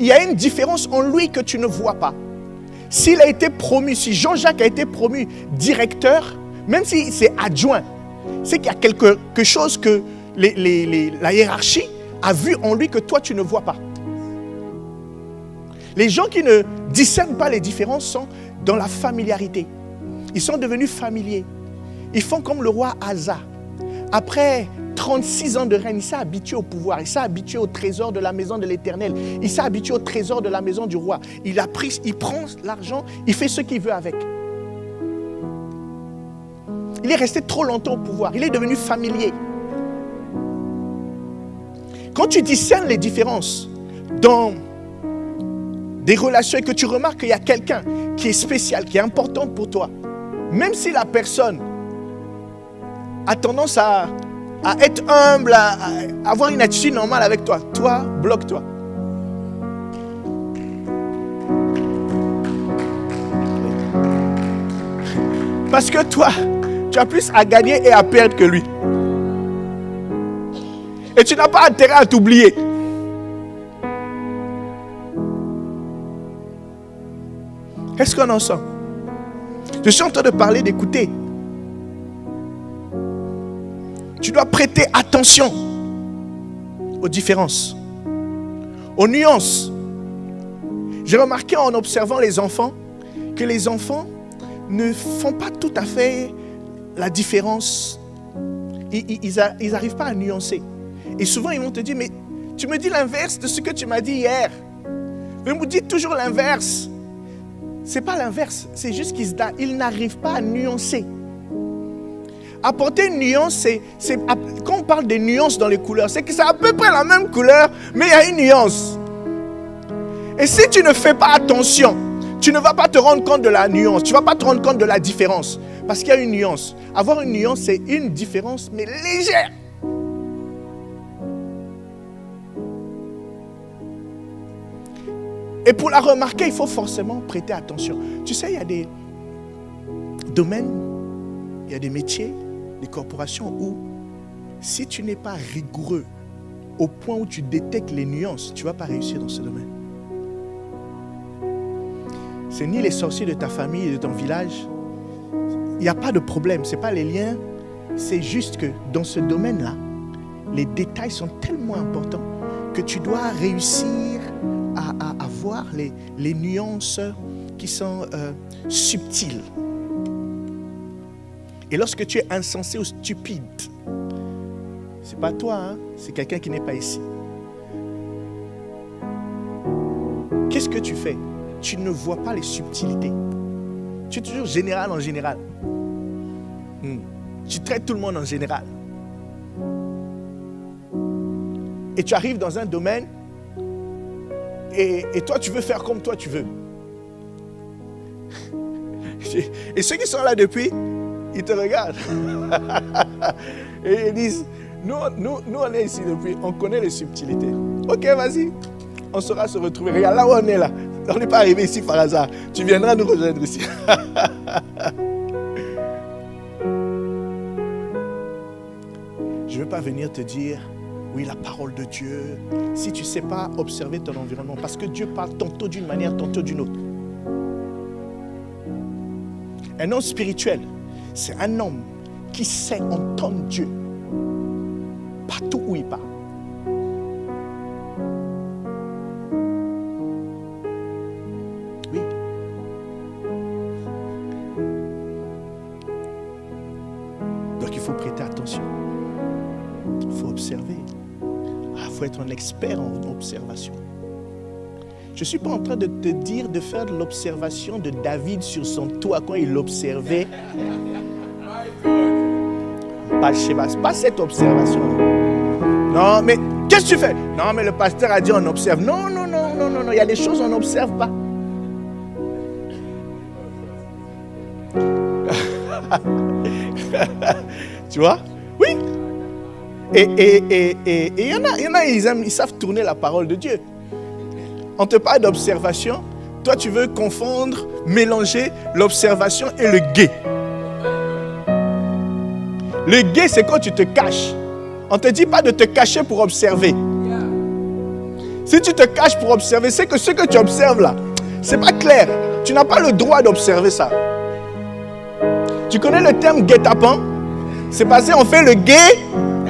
il y a une différence en lui que tu ne vois pas. S'il a été promu, si Jean-Jacques a été promu directeur, même si c'est adjoint, c'est qu'il y a quelque chose que la hiérarchie a vu en lui que toi tu ne vois pas. Les gens qui ne discernent pas les différences sont dans la familiarité. Ils sont devenus familiers. Ils font comme le roi Asa. Après 36 ans de règne, il s'est habitué au pouvoir, il s'est habitué au trésor de la maison de l'Éternel, il s'est habitué au trésor de la maison du roi. Il prend l'argent, il fait ce qu'il veut avec. Il est resté trop longtemps au pouvoir, il est devenu familier. Quand tu discernes les différences dans des relations et que tu remarques qu'il y a quelqu'un qui est spécial, qui est important pour toi, même si la personne a tendance à être humble, à avoir une attitude normale avec toi, toi, bloque-toi. Parce que toi, tu as plus à gagner et à perdre que lui. Et tu n'as pas intérêt à t'oublier. Est-ce qu'on en sent? Je suis en train de parler, d'écouter. Tu dois prêter attention aux différences, aux nuances. J'ai remarqué en observant les enfants que les enfants ne font pas tout à fait la différence. Ils n'arrivent pas à nuancer. Et souvent, ils vont te dire, mais tu me dis l'inverse de ce que tu m'as dit hier. Vous me dites toujours l'inverse. Ce n'est pas l'inverse, c'est juste qu'ils n'arrivent pas à nuancer. Apporter une nuance, quand on parle de nuances dans les couleurs, c'est que c'est à peu près la même couleur, mais il y a une nuance. Et si tu ne fais pas attention, tu ne vas pas te rendre compte de la nuance, tu ne vas pas te rendre compte de la différence. Parce qu'il y a une nuance. Avoir une nuance, c'est une différence, mais légère. Et pour la remarquer, il faut forcément prêter attention. Tu sais, il y a des domaines, il y a des métiers, des corporations où si tu n'es pas rigoureux au point où tu détectes les nuances, tu ne vas pas réussir dans ce domaine. C'est ni les sorciers de ta famille et de ton village. Il n'y a pas de problème, ce n'est pas les liens. C'est juste que dans ce domaine-là, les détails sont tellement importants que tu dois réussir à voir les nuances qui sont subtiles. Et lorsque tu es insensé ou stupide, ce n'est pas toi, hein, c'est quelqu'un qui n'est pas ici. Qu'est-ce que tu fais? Tu ne vois pas les subtilités. Tu es toujours général en général. Tu traites tout le monde en général. Et tu arrives dans un domaine et toi, tu veux faire comme toi, tu veux. Et ceux qui sont là depuis, ils te regardent. Et ils disent, nous, on est ici depuis, on connaît les subtilités. Ok, vas-y, on saura se retrouver. Regarde, là où on est là, on n'est pas arrivé ici par hasard. Tu viendras nous rejoindre ici. Je ne veux pas venir te dire, oui, la parole de Dieu, si tu ne sais pas observer ton environnement, parce que Dieu parle tantôt d'une manière, tantôt d'une autre. Un homme spirituel, c'est un homme qui sait entendre Dieu partout où il part. Oui. Donc il faut prêter attention. Il faut observer. Il faut être un expert en observation. Je ne suis pas en train de te dire de faire de l'observation de David sur son toit quand il observait. Pas cette observation. Non, mais qu'est-ce que tu fais? Non, mais le pasteur a dit on observe. Non. Il y a des choses qu'on n'observe pas. Tu vois? Oui. Et il y en a, ils savent tourner la parole de Dieu. On te parle d'observation, toi tu veux confondre, mélanger l'observation et le guet. Le guet, c'est quand tu te caches. On ne te dit pas de te cacher pour observer. Si tu te caches pour observer, c'est que ce que tu observes là, c'est pas clair. Tu n'as pas le droit d'observer ça. Tu connais le terme guet-apens? C'est parce qu'on fait le guet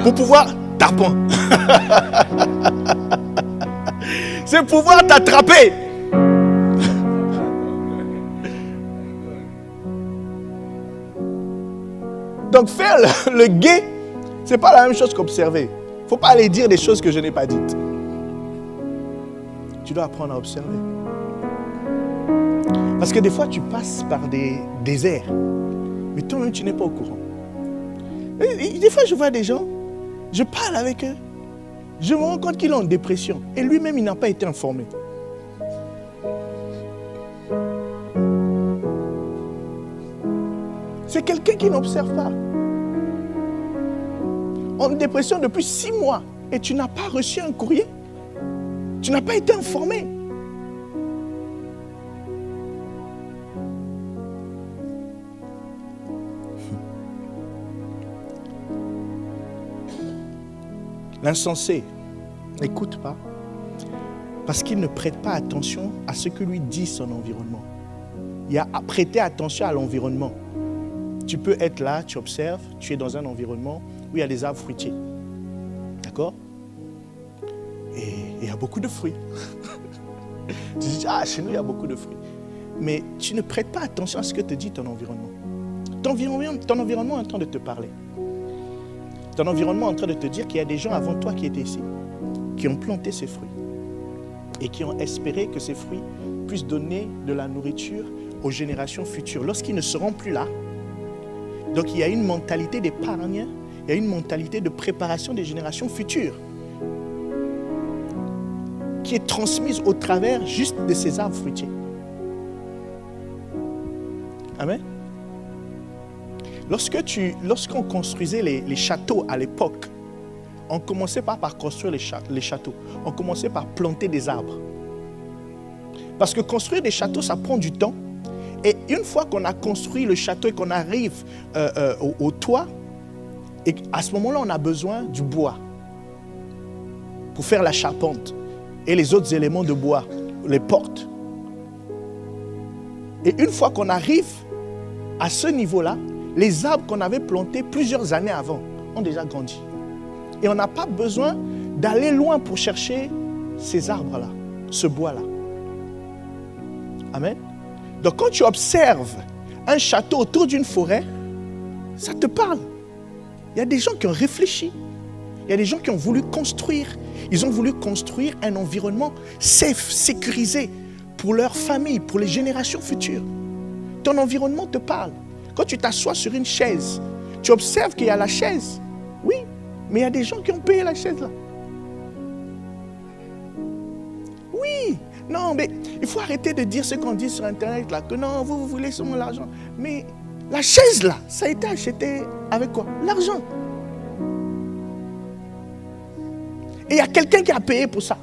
pour pouvoir t'apprendre. C'est pouvoir t'attraper. Donc faire le guet, c'est pas la même chose qu'observer. Il ne faut pas aller dire des choses que je n'ai pas dites. Tu dois apprendre à observer. Parce que des fois, tu passes par des déserts, mais toi-même, tu n'es pas au courant. Et des fois, je vois des gens, je parle avec eux, je me rends compte qu'il est en dépression. Et lui-même, il n'a pas été informé. C'est quelqu'un qui n'observe pas. En dépression depuis 6 mois. Et tu n'as pas reçu un courrier. Tu n'as pas été informé. L'insensé n'écoute pas parce qu'il ne prête pas attention à ce que lui dit son environnement. Il y a à prêter attention à l'environnement. Tu peux être là, tu observes, tu es dans un environnement où il y a des arbres fruitiers. D'accord? Et il y a beaucoup de fruits. Tu dis, chez nous, il y a beaucoup de fruits. Mais tu ne prêtes pas attention à ce que te dit ton environnement. Ton environnement est en train de te parler. Ton environnement est en train de te dire qu'il y a des gens avant toi qui étaient ici, qui ont planté ces fruits et qui ont espéré que ces fruits puissent donner de la nourriture aux générations futures. Lorsqu'ils ne seront plus là, donc il y a une mentalité d'épargne, il y a une mentalité de préparation des générations futures qui est transmise au travers juste de ces arbres fruitiers. Amen. Lorsqu'on construisait les châteaux à l'époque, on ne commençait pas par construire les châteaux, on commençait par planter des arbres. Parce que construire des châteaux, ça prend du temps. Et une fois qu'on a construit le château et qu'on arrive au toit, et à ce moment-là, on a besoin du bois pour faire la charpente et les autres éléments de bois, les portes. Et une fois qu'on arrive à ce niveau-là, les arbres qu'on avait plantés plusieurs années avant ont déjà grandi. Et on n'a pas besoin d'aller loin pour chercher ces arbres-là, ce bois-là. Amen. Donc quand tu observes un château autour d'une forêt, ça te parle. Il y a des gens qui ont réfléchi. Il y a des gens qui ont voulu construire. Ils ont voulu construire un environnement safe, sécurisé pour leur famille, pour les générations futures. Ton environnement te parle. Quand tu t'assois sur une chaise, tu observes qu'il y a la chaise. Oui, mais il y a des gens qui ont payé la chaise là. Oui, non, mais il faut arrêter de dire ce qu'on dit sur Internet là, que non, vous voulez seulement l'argent. Mais la chaise là, ça a été acheté avec quoi? L'argent. Et il y a quelqu'un qui a payé pour ça.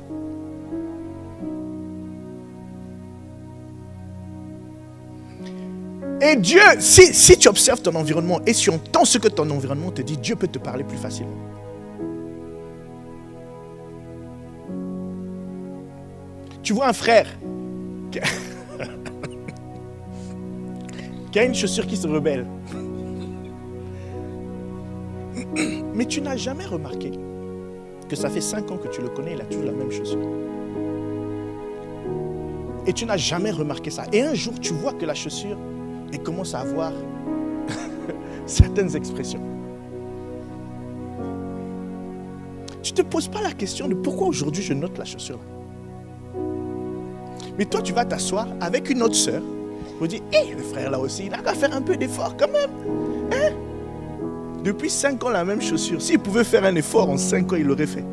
Et Dieu, si tu observes ton environnement et si tu entends ce que ton environnement te dit, Dieu peut te parler plus facilement. Tu vois un frère qui a une chaussure qui se rebelle. Mais tu n'as jamais remarqué que ça fait 5 ans que tu le connais, il a toujours la même chaussure. Et tu n'as jamais remarqué ça. Et un jour, tu vois que la chaussure, elle commence à avoir certaines expressions. Tu ne te poses pas la question de pourquoi aujourd'hui je note la chaussure. Mais toi, tu vas t'asseoir avec une autre sœur. Vous dites, le frère là aussi, il a qu'à faire un peu d'effort quand même. Hein? Depuis 5 ans, la même chaussure. S'il pouvait faire un effort en 5 ans, il l'aurait fait.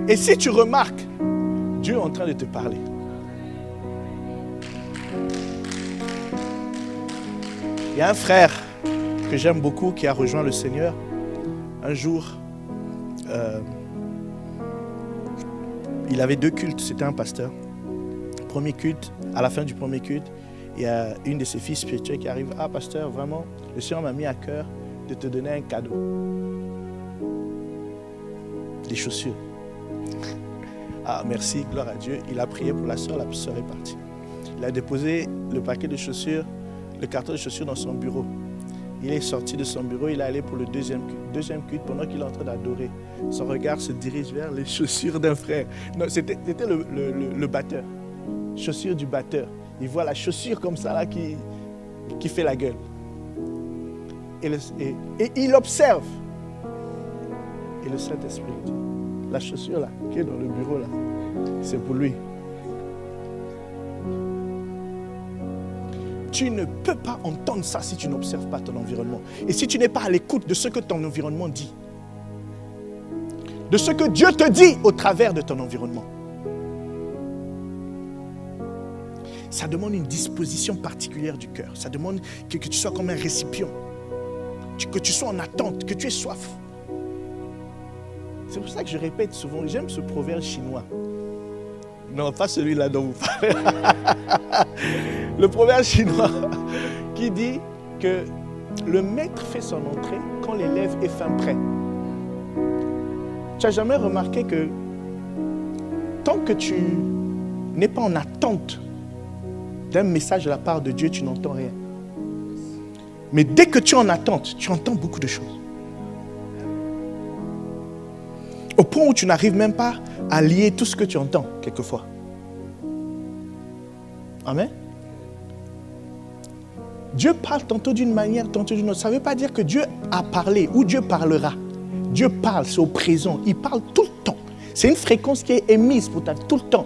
Et si tu remarques, Dieu est en train de te parler. Il y a un frère que j'aime beaucoup qui a rejoint le Seigneur. Un jour, il avait 2 cultes, c'était un pasteur. Premier culte, à la fin du premier culte, il y a une de ses filles spirituelles qui arrive. Ah pasteur, vraiment, le Seigneur m'a mis à cœur de te donner un cadeau. Des chaussures. Ah merci, gloire à Dieu. Il a prié pour la sœur est partie. Il a déposé le paquet de chaussures, le carton de chaussures dans son bureau. Il est sorti de son bureau, il est allé pour le deuxième culte pendant qu'il est en train d'adorer. Son regard se dirige vers les chaussures d'un frère. Non, c'était le batteur. Chaussures du batteur. Il voit la chaussure comme ça là qui fait la gueule. Et il observe. Et le Saint-Esprit lui dit, la chaussure là, qui est dans le bureau là, c'est pour lui. Tu ne peux pas entendre ça si tu n'observes pas ton environnement. Et si tu n'es pas à l'écoute de ce que ton environnement dit. De ce que Dieu te dit au travers de ton environnement. Ça demande une disposition particulière du cœur. Ça demande que tu sois comme un récipient. Que tu sois en attente, que tu aies soif. C'est pour ça que je répète souvent, j'aime ce proverbe chinois. Non, pas celui-là dont vous parlez. Le proverbe chinois qui dit que Le maître fait son entrée quand l'élève est fin prêt. Tu n'as jamais remarqué que tant que tu n'es pas en attente d'un message de la part de Dieu, tu n'entends rien. Mais dès que tu es en attente, tu entends beaucoup de choses. Au point où tu n'arrives même pas à lier tout ce que tu entends, quelquefois. Amen. Dieu parle tantôt d'une manière, tantôt d'une autre. Ça ne veut pas dire que Dieu a parlé ou Dieu parlera. Dieu parle, c'est au présent. Il parle tout le temps. C'est une fréquence qui est émise pour ta vie, tout le temps.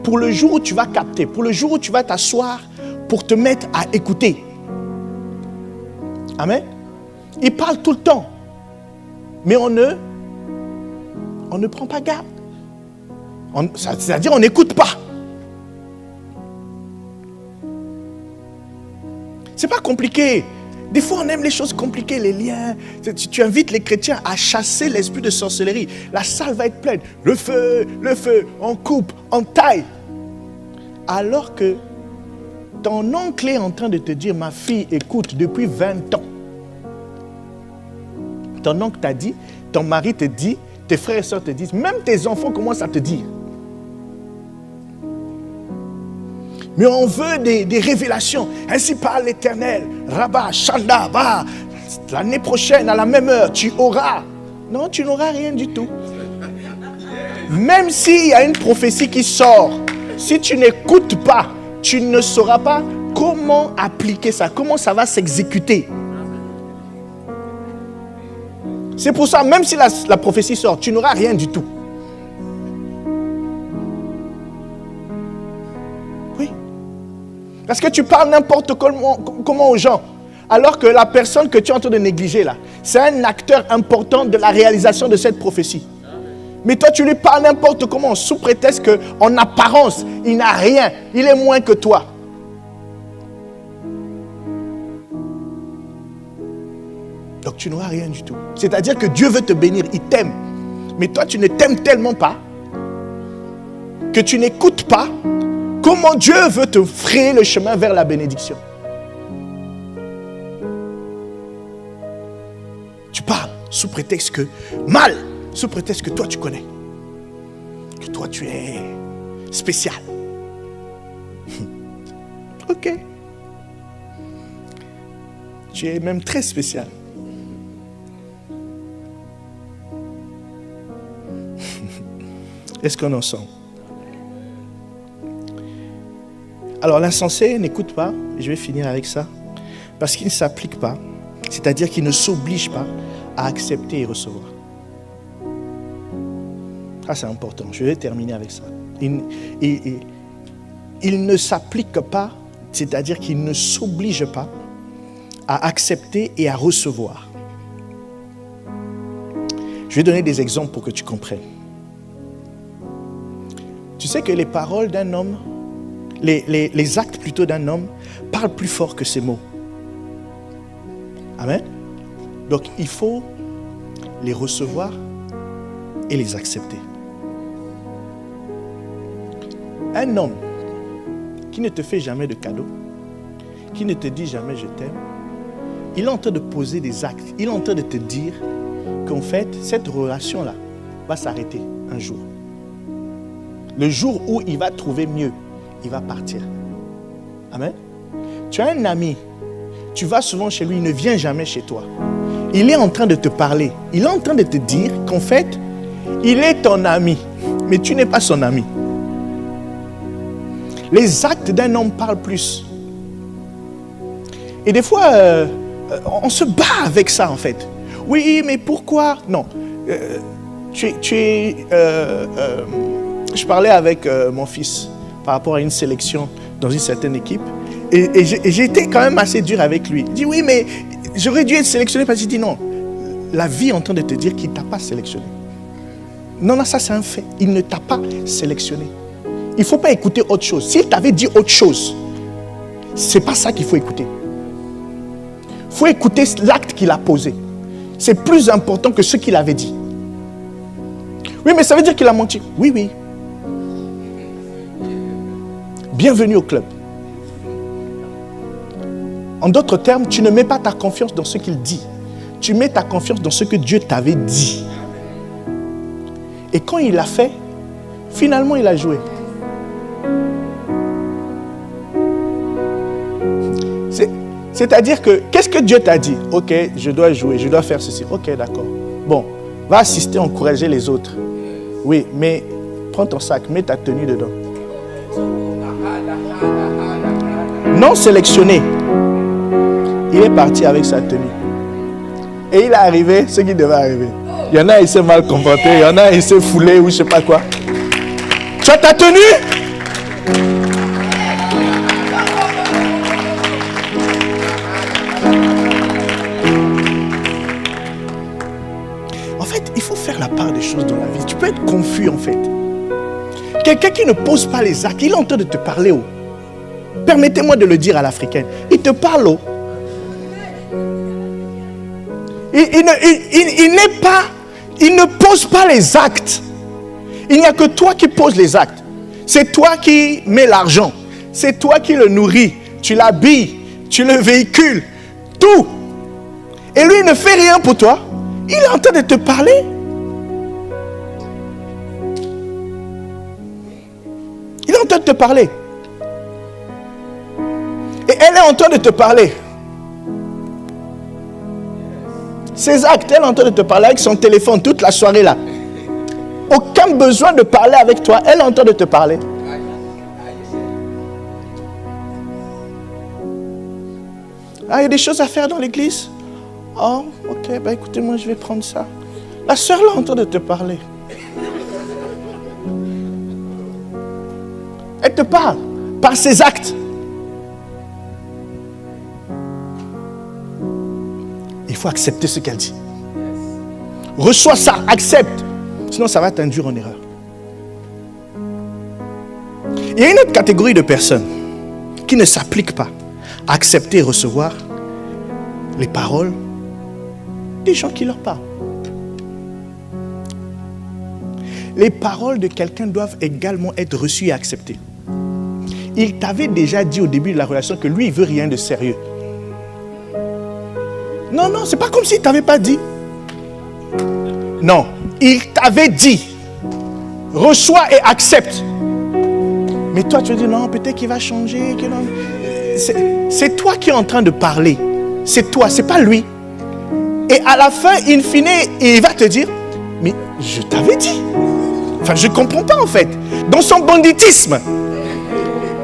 Pour le jour où tu vas capter, pour le jour où tu vas t'asseoir pour te mettre à écouter. Amen. Il parle tout le temps. Mais on ne prend pas garde. C'est-à-dire on n'écoute pas. C'est pas compliqué. Des fois, on aime les choses compliquées, les liens. Tu invites les chrétiens à chasser l'esprit de sorcellerie. La salle va être pleine. Le feu, on coupe, on taille. Alors que ton oncle est en train de te dire, ma fille, écoute, depuis 20 ans. Ton oncle t'a dit, ton mari te dit, tes frères et sœurs te disent, même tes enfants commencent à te dire. Mais on veut des révélations. Ainsi parle l'Éternel. Rabba, Shanda, va. L'année prochaine, à la même heure, tu auras. Non, tu n'auras rien du tout. Même s'il y a une prophétie qui sort, si tu n'écoutes pas, tu ne sauras pas comment appliquer ça, comment ça va s'exécuter. C'est pour ça, même si la prophétie sort, tu n'auras rien du tout. Parce que tu parles n'importe comment aux gens. Alors que la personne que tu es en train de négliger là, c'est un acteur important de la réalisation de cette prophétie. Mais toi, tu lui parles n'importe comment, sous prétexte qu'en apparence, il n'a rien. Il est moins que toi. Donc tu n'auras rien du tout. C'est-à-dire que Dieu veut te bénir, il t'aime. Mais toi, tu ne t'aimes tellement pas que tu n'écoutes pas comment Dieu veut te frayer le chemin vers la bénédiction. Tu parles sous prétexte que mal, sous prétexte que toi tu connais, que toi tu es spécial. Ok. Tu es même très spécial. Est-ce qu'on en sent? Alors l'insensé n'écoute pas, je vais finir avec ça, parce qu'il ne s'applique pas, c'est-à-dire qu'il ne s'oblige pas à accepter et recevoir. Ça c'est important, je vais terminer avec ça. Il ne s'applique pas, c'est-à-dire qu'il ne s'oblige pas à accepter et à recevoir. Je vais donner des exemples pour que tu comprennes. Tu sais que les paroles d'un homme, les actes plutôt d'un homme parlent plus fort que ses mots. Amen. Donc il faut les recevoir et les accepter. Un homme qui ne te fait jamais de cadeaux, qui ne te dit jamais je t'aime, il est en train de poser des actes, il est en train de te dire qu'en fait cette relation-là va s'arrêter un jour. Le jour où il va trouver mieux, il va partir. Amen. Tu as un ami, tu vas souvent chez lui, il ne vient jamais chez toi. Il est en train de te parler, il est en train de te dire qu'en fait, il est ton ami, mais tu n'es pas son ami. Les actes d'un homme parlent plus. Et des fois, on se bat avec ça en fait. Oui, mais pourquoi? Non. Je parlais avec mon fils par rapport à une sélection dans une certaine équipe. Et j'ai été quand même assez dur avec lui. Il dit oui, mais j'aurais dû être sélectionné parce qu'il dit non. La vie est en train de te dire qu'il ne t'a pas sélectionné. Non, ça c'est un fait. Il ne t'a pas sélectionné. Il ne faut pas écouter autre chose. S'il t'avait dit autre chose, ce n'est pas ça qu'il faut écouter. Il faut écouter l'acte qu'il a posé. C'est plus important que ce qu'il avait dit. Oui, mais ça veut dire qu'il a menti. Oui, oui. Bienvenue au club. En d'autres termes, tu ne mets pas ta confiance dans ce qu'il dit. Tu mets ta confiance dans ce que Dieu t'avait dit. Et quand il l'a fait, finalement, il a joué. C'est-à-dire que, qu'est-ce que Dieu t'a dit? Ok, je dois jouer, je dois faire ceci. Ok, d'accord. Bon, va assister, encourager les autres. Oui, mais prends ton sac, mets ta tenue dedans. Non sélectionné. Il est parti avec sa tenue. Et il est arrivé ce qui devait arriver. Il y en a, il s'est mal comporté. Il y en a, il s'est foulé ou je ne sais pas quoi. Tu as ta tenue? En fait, il faut faire la part des choses dans la vie. Tu peux être confus en fait. Quelqu'un qui ne pose pas les actes, il est en train de te parler. Oh. Permettez-moi de le dire à l'africaine. Il te parle. Oh. Il ne pose pas les actes. Il n'y a que toi qui poses les actes. C'est toi qui mets l'argent. C'est toi qui le nourris. Tu l'habilles. Tu le véhicules. Tout. Et lui, il ne fait rien pour toi. Il est en train de te parler. Il est en train de te parler. Et elle est en train de te parler. Ses actes, elle est en train de te parler avec son téléphone toute la soirée là. Aucun besoin de parler avec toi, elle est en train de te parler. Ah, il y a des choses à faire dans l'église. Oh, ok, bah écoutez, moi je vais prendre ça. La sœur là est en train de te parler. Elle te parle par ses actes. Il faut accepter ce qu'elle dit. Reçois ça, accepte. Sinon, ça va t'induire en erreur. Il y a une autre catégorie de personnes qui ne s'appliquent pas à accepter et recevoir les paroles des gens qui leur parlent. Les paroles de quelqu'un doivent également être reçues et acceptées. Il t'avait déjà dit au début de la relation que lui, il ne veut rien de sérieux. Non, non, c'est pas comme s'il ne t'avait pas dit. Non, il t'avait dit. Reçois et accepte. Mais toi, tu dis non, peut-être qu'il va changer. Que non. C'est toi qui es en train de parler. C'est toi, c'est pas lui. Et à la fin, in fine, il va te dire, mais je t'avais dit. Enfin, je ne comprends pas en fait. Dans son banditisme,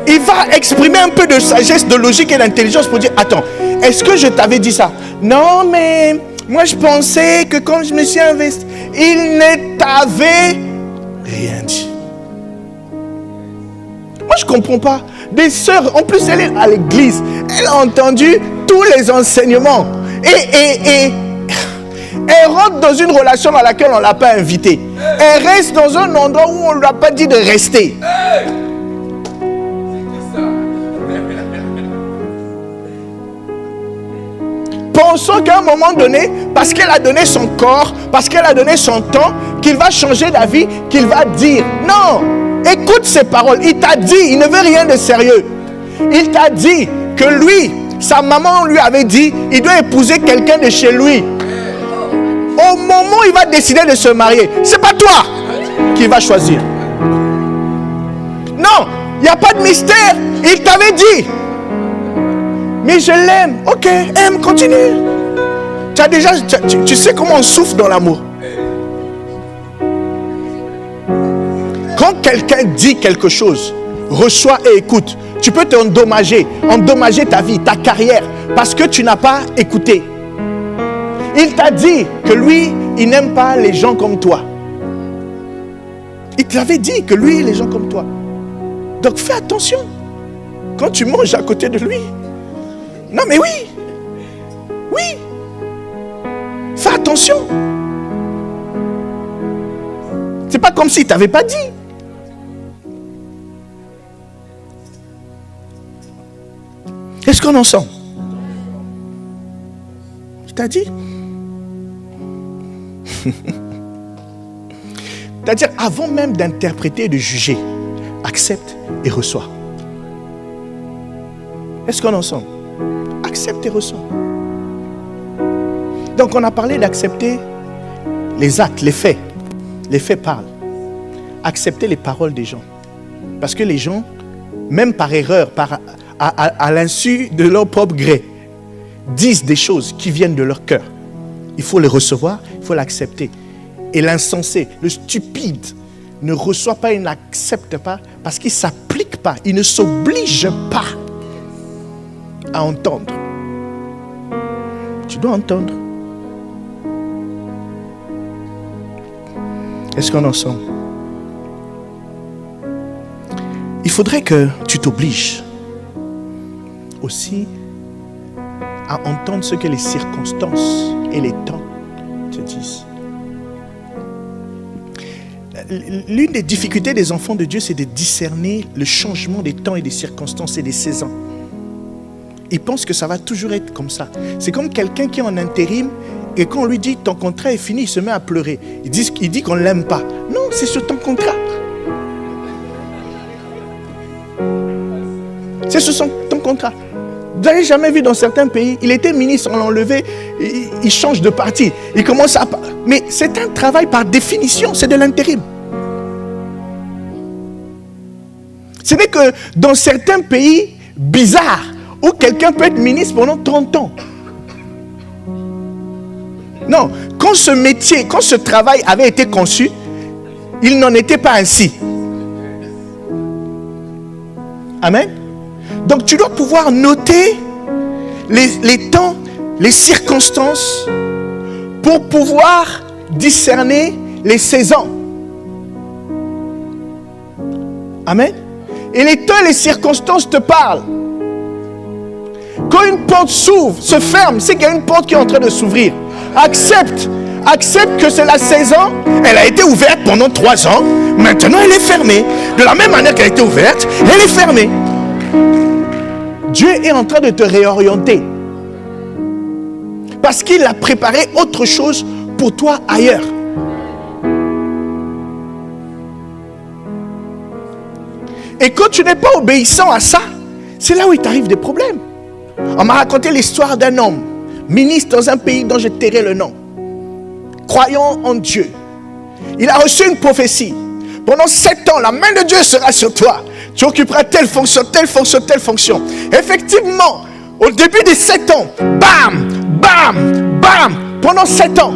il va exprimer un peu de sagesse, de logique et d'intelligence pour dire, attends, est-ce que je t'avais dit ça? Non, mais moi je pensais que quand je me suis investi, il ne t'avait rien dit. Moi je ne comprends pas. Des sœurs, en plus elle est à l'église, elle a entendu tous les enseignements. Et elle rentre dans une relation dans laquelle on ne l'a pas invitée. Elle reste dans un endroit où on ne lui a pas dit de rester. Pensons qu'à un moment donné, parce qu'elle a donné son corps, parce qu'elle a donné son temps, qu'il va changer d'avis, qu'il va dire. Non, écoute ses paroles. Il t'a dit, il ne veut rien de sérieux. Il t'a dit que lui, sa maman lui avait dit, il doit épouser quelqu'un de chez lui. Au moment où il va décider de se marier, c'est pas toi qui va choisir. Non, il n'y a pas de mystère. Il t'avait dit. Mais je l'aime. Ok, aime, continue. Tu sais comment on souffre dans l'amour. Quand quelqu'un dit quelque chose, reçois et écoute. Tu peux t'endommager, endommager ta vie, ta carrière, parce que tu n'as pas écouté. Il t'a dit que lui, il n'aime pas les gens comme toi. Il t'avait dit que lui, les gens comme toi. Donc fais attention. Quand tu manges à côté de lui. Non mais oui. Oui. Fais attention. C'est pas comme s'il t'avait pas dit. Est-ce qu'on en sent? Il t'a dit. C'est-à-dire, avant même d'interpréter et de juger, accepte et reçois. Est-ce qu'on en sent? Accepte et reçois. Donc on a parlé d'accepter les actes, les faits. Les faits parlent. Accepter les paroles des gens. Parce que les gens, même par erreur, à l'insu de leur propre gré, disent des choses qui viennent de leur cœur. Il faut les recevoir, il faut l'accepter. Et l'insensé, le stupide, ne reçoit pas et n'accepte pas parce qu'il ne s'applique pas, il ne s'oblige pas à entendre. Tu dois entendre. Est-ce qu'on est ensemble? Il faudrait que tu t'obliges aussi à entendre ce que les circonstances et les temps te disent. L'une des difficultés des enfants de Dieu, c'est de discerner le changement des temps et des circonstances et des saisons. Ils pensent que ça va toujours être comme ça. C'est comme quelqu'un qui est en intérim et quand on lui dit ton contrat est fini, il se met à pleurer. Il dit qu'on ne l'aime pas. Non, c'est sur ton contrat. C'est sur ton contrat. Vous n'avez jamais vu dans certains pays, il était ministre, on l'a enlevé, il change de parti. Il commence à... Mais c'est un travail par définition, c'est de l'intérim. Ce n'est que dans certains pays bizarres où quelqu'un peut être ministre pendant 30 ans. Non, quand ce métier, quand ce travail avait été conçu, il n'en était pas ainsi. Amen. Donc tu dois pouvoir noter les temps, les circonstances pour pouvoir discerner les saisons. Amen. Et les temps et les circonstances te parlent. Quand une porte s'ouvre, se ferme, c'est qu'il y a une porte qui est en train de s'ouvrir. Accepte que c'est la saison. Elle a été ouverte pendant 3 ans. Maintenant, elle est fermée. De la même manière qu'elle a été ouverte, elle est fermée. Dieu est en train de te réorienter. Parce qu'il a préparé autre chose pour toi ailleurs. Et quand tu n'es pas obéissant à ça, c'est là où il t'arrive des problèmes. On m'a raconté l'histoire d'un homme, ministre dans un pays dont je tairai le nom, croyant en Dieu. Il a reçu une prophétie. Pendant 7 ans, la main de Dieu sera sur toi. Tu occuperas telle fonction, telle fonction, telle fonction. Effectivement, au début des 7 ans, bam, bam, bam, pendant 7 ans.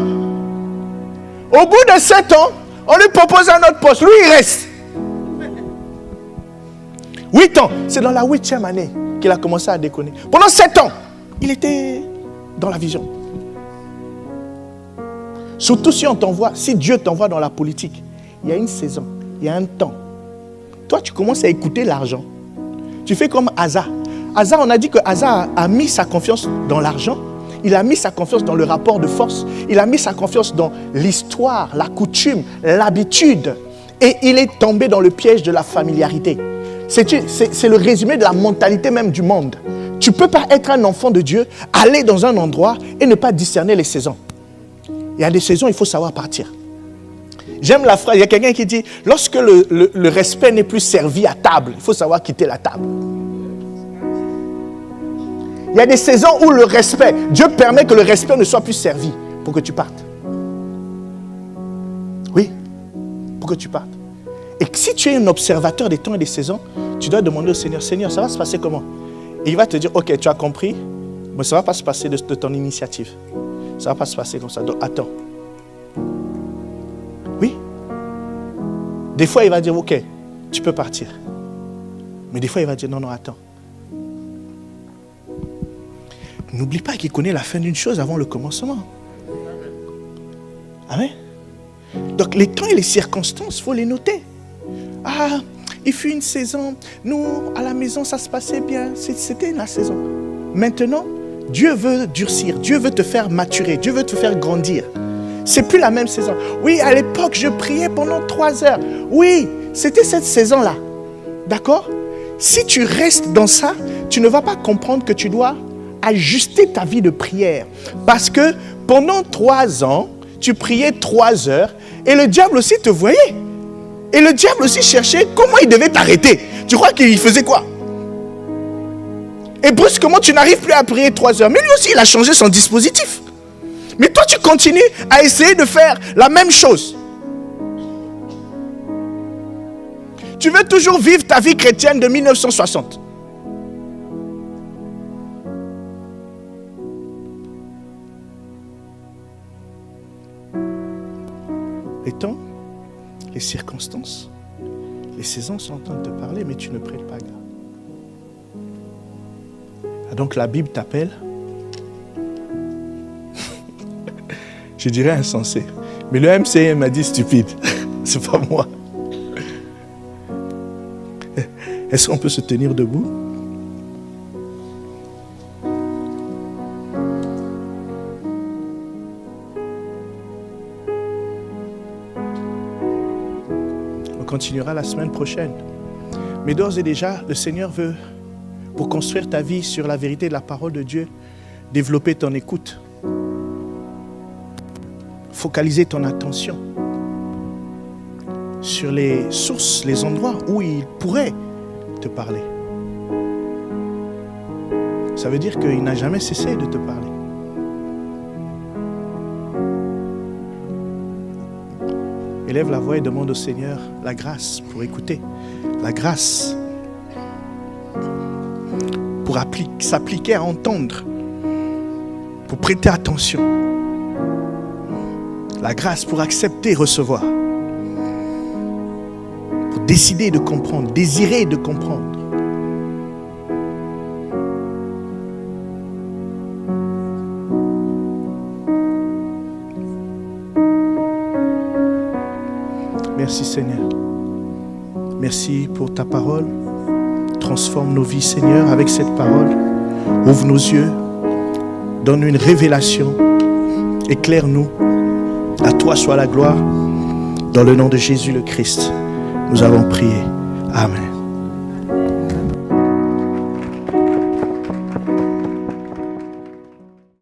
Au bout de 7 ans, on lui propose un autre poste. Lui, il reste. 8 ans, c'est dans la 8e année qu'il a commencé à déconner. Pendant 7 ans, il était dans la vision. Surtout si on t'envoie, si Dieu t'envoie dans la politique, il y a une saison, il y a un temps. Toi, tu commences à écouter l'argent. Tu fais comme Asa. Asa, on a dit que Asa a mis sa confiance dans l'argent. Il a mis sa confiance dans le rapport de force. Il a mis sa confiance dans l'histoire, la coutume, l'habitude. Et il est tombé dans le piège de la familiarité. C'est le résumé de la mentalité même du monde. Tu ne peux pas être un enfant de Dieu, aller dans un endroit et ne pas discerner les saisons. Il y a des saisons, il faut savoir partir. J'aime la phrase, il y a quelqu'un qui dit, lorsque le respect n'est plus servi à table, il faut savoir quitter la table. Il y a des saisons où le respect, Dieu permet que le respect ne soit plus servi pour que tu partes. Oui, pour que tu partes. Et si tu es un observateur des temps et des saisons, tu dois demander au Seigneur, Seigneur, ça va se passer comment? Et il va te dire, ok, tu as compris, mais ça ne va pas se passer de ton initiative. Ça ne va pas se passer comme ça. Donc, attends. Oui. Des fois, il va dire, ok, tu peux partir. Mais des fois, il va dire, non, non, attends. N'oublie pas qu'il connaît la fin d'une chose avant le commencement. Amen. Donc, les temps et les circonstances, il faut les noter. Ah, il fut une saison. Nous, à la maison, ça se passait bien. C'était la saison. Maintenant, Dieu veut durcir. Dieu veut te faire maturer. Dieu veut te faire grandir. C'est plus la même saison. Oui, à l'époque, je priais pendant 3 heures. Oui, c'était cette saison-là. D'accord? Si tu restes dans ça, tu ne vas pas comprendre que tu dois ajuster ta vie de prière. Parce que pendant 3 ans, tu priais 3 heures et le diable aussi te voyait. Et le diable aussi cherchait comment il devait t'arrêter. Tu crois qu'il faisait quoi? Et brusquement, tu n'arrives plus à prier 3 heures. Mais lui aussi, il a changé son dispositif. Mais toi, tu continues à essayer de faire la même chose. Tu veux toujours vivre ta vie chrétienne de 1960. Les temps, les circonstances, les saisons sont en train de te parler, mais tu ne prêtes pas garde. Donc la Bible t'appelle, je dirais insensé, mais le MCM m'a dit stupide, c'est pas moi. Est-ce qu'on peut se tenir debout? On continuera la semaine prochaine. Mais d'ores et déjà, le Seigneur veut, pour construire ta vie sur la vérité de la parole de Dieu, développer ton écoute. Focaliser ton attention sur les sources, les endroits où il pourrait te parler. Ça veut dire qu'il n'a jamais cessé de te parler. Élève la voix et demande au Seigneur la grâce pour écouter, la grâce pour s'appliquer à entendre, pour prêter attention, la grâce pour accepter et recevoir, pour décider de comprendre, désirer de comprendre. Merci Seigneur. Merci pour ta parole. Transforme nos vies Seigneur avec cette parole. Ouvre nos yeux. Donne une révélation. Éclaire-nous. À toi soit la gloire. Dans le nom de Jésus le Christ, nous avons prié. Amen.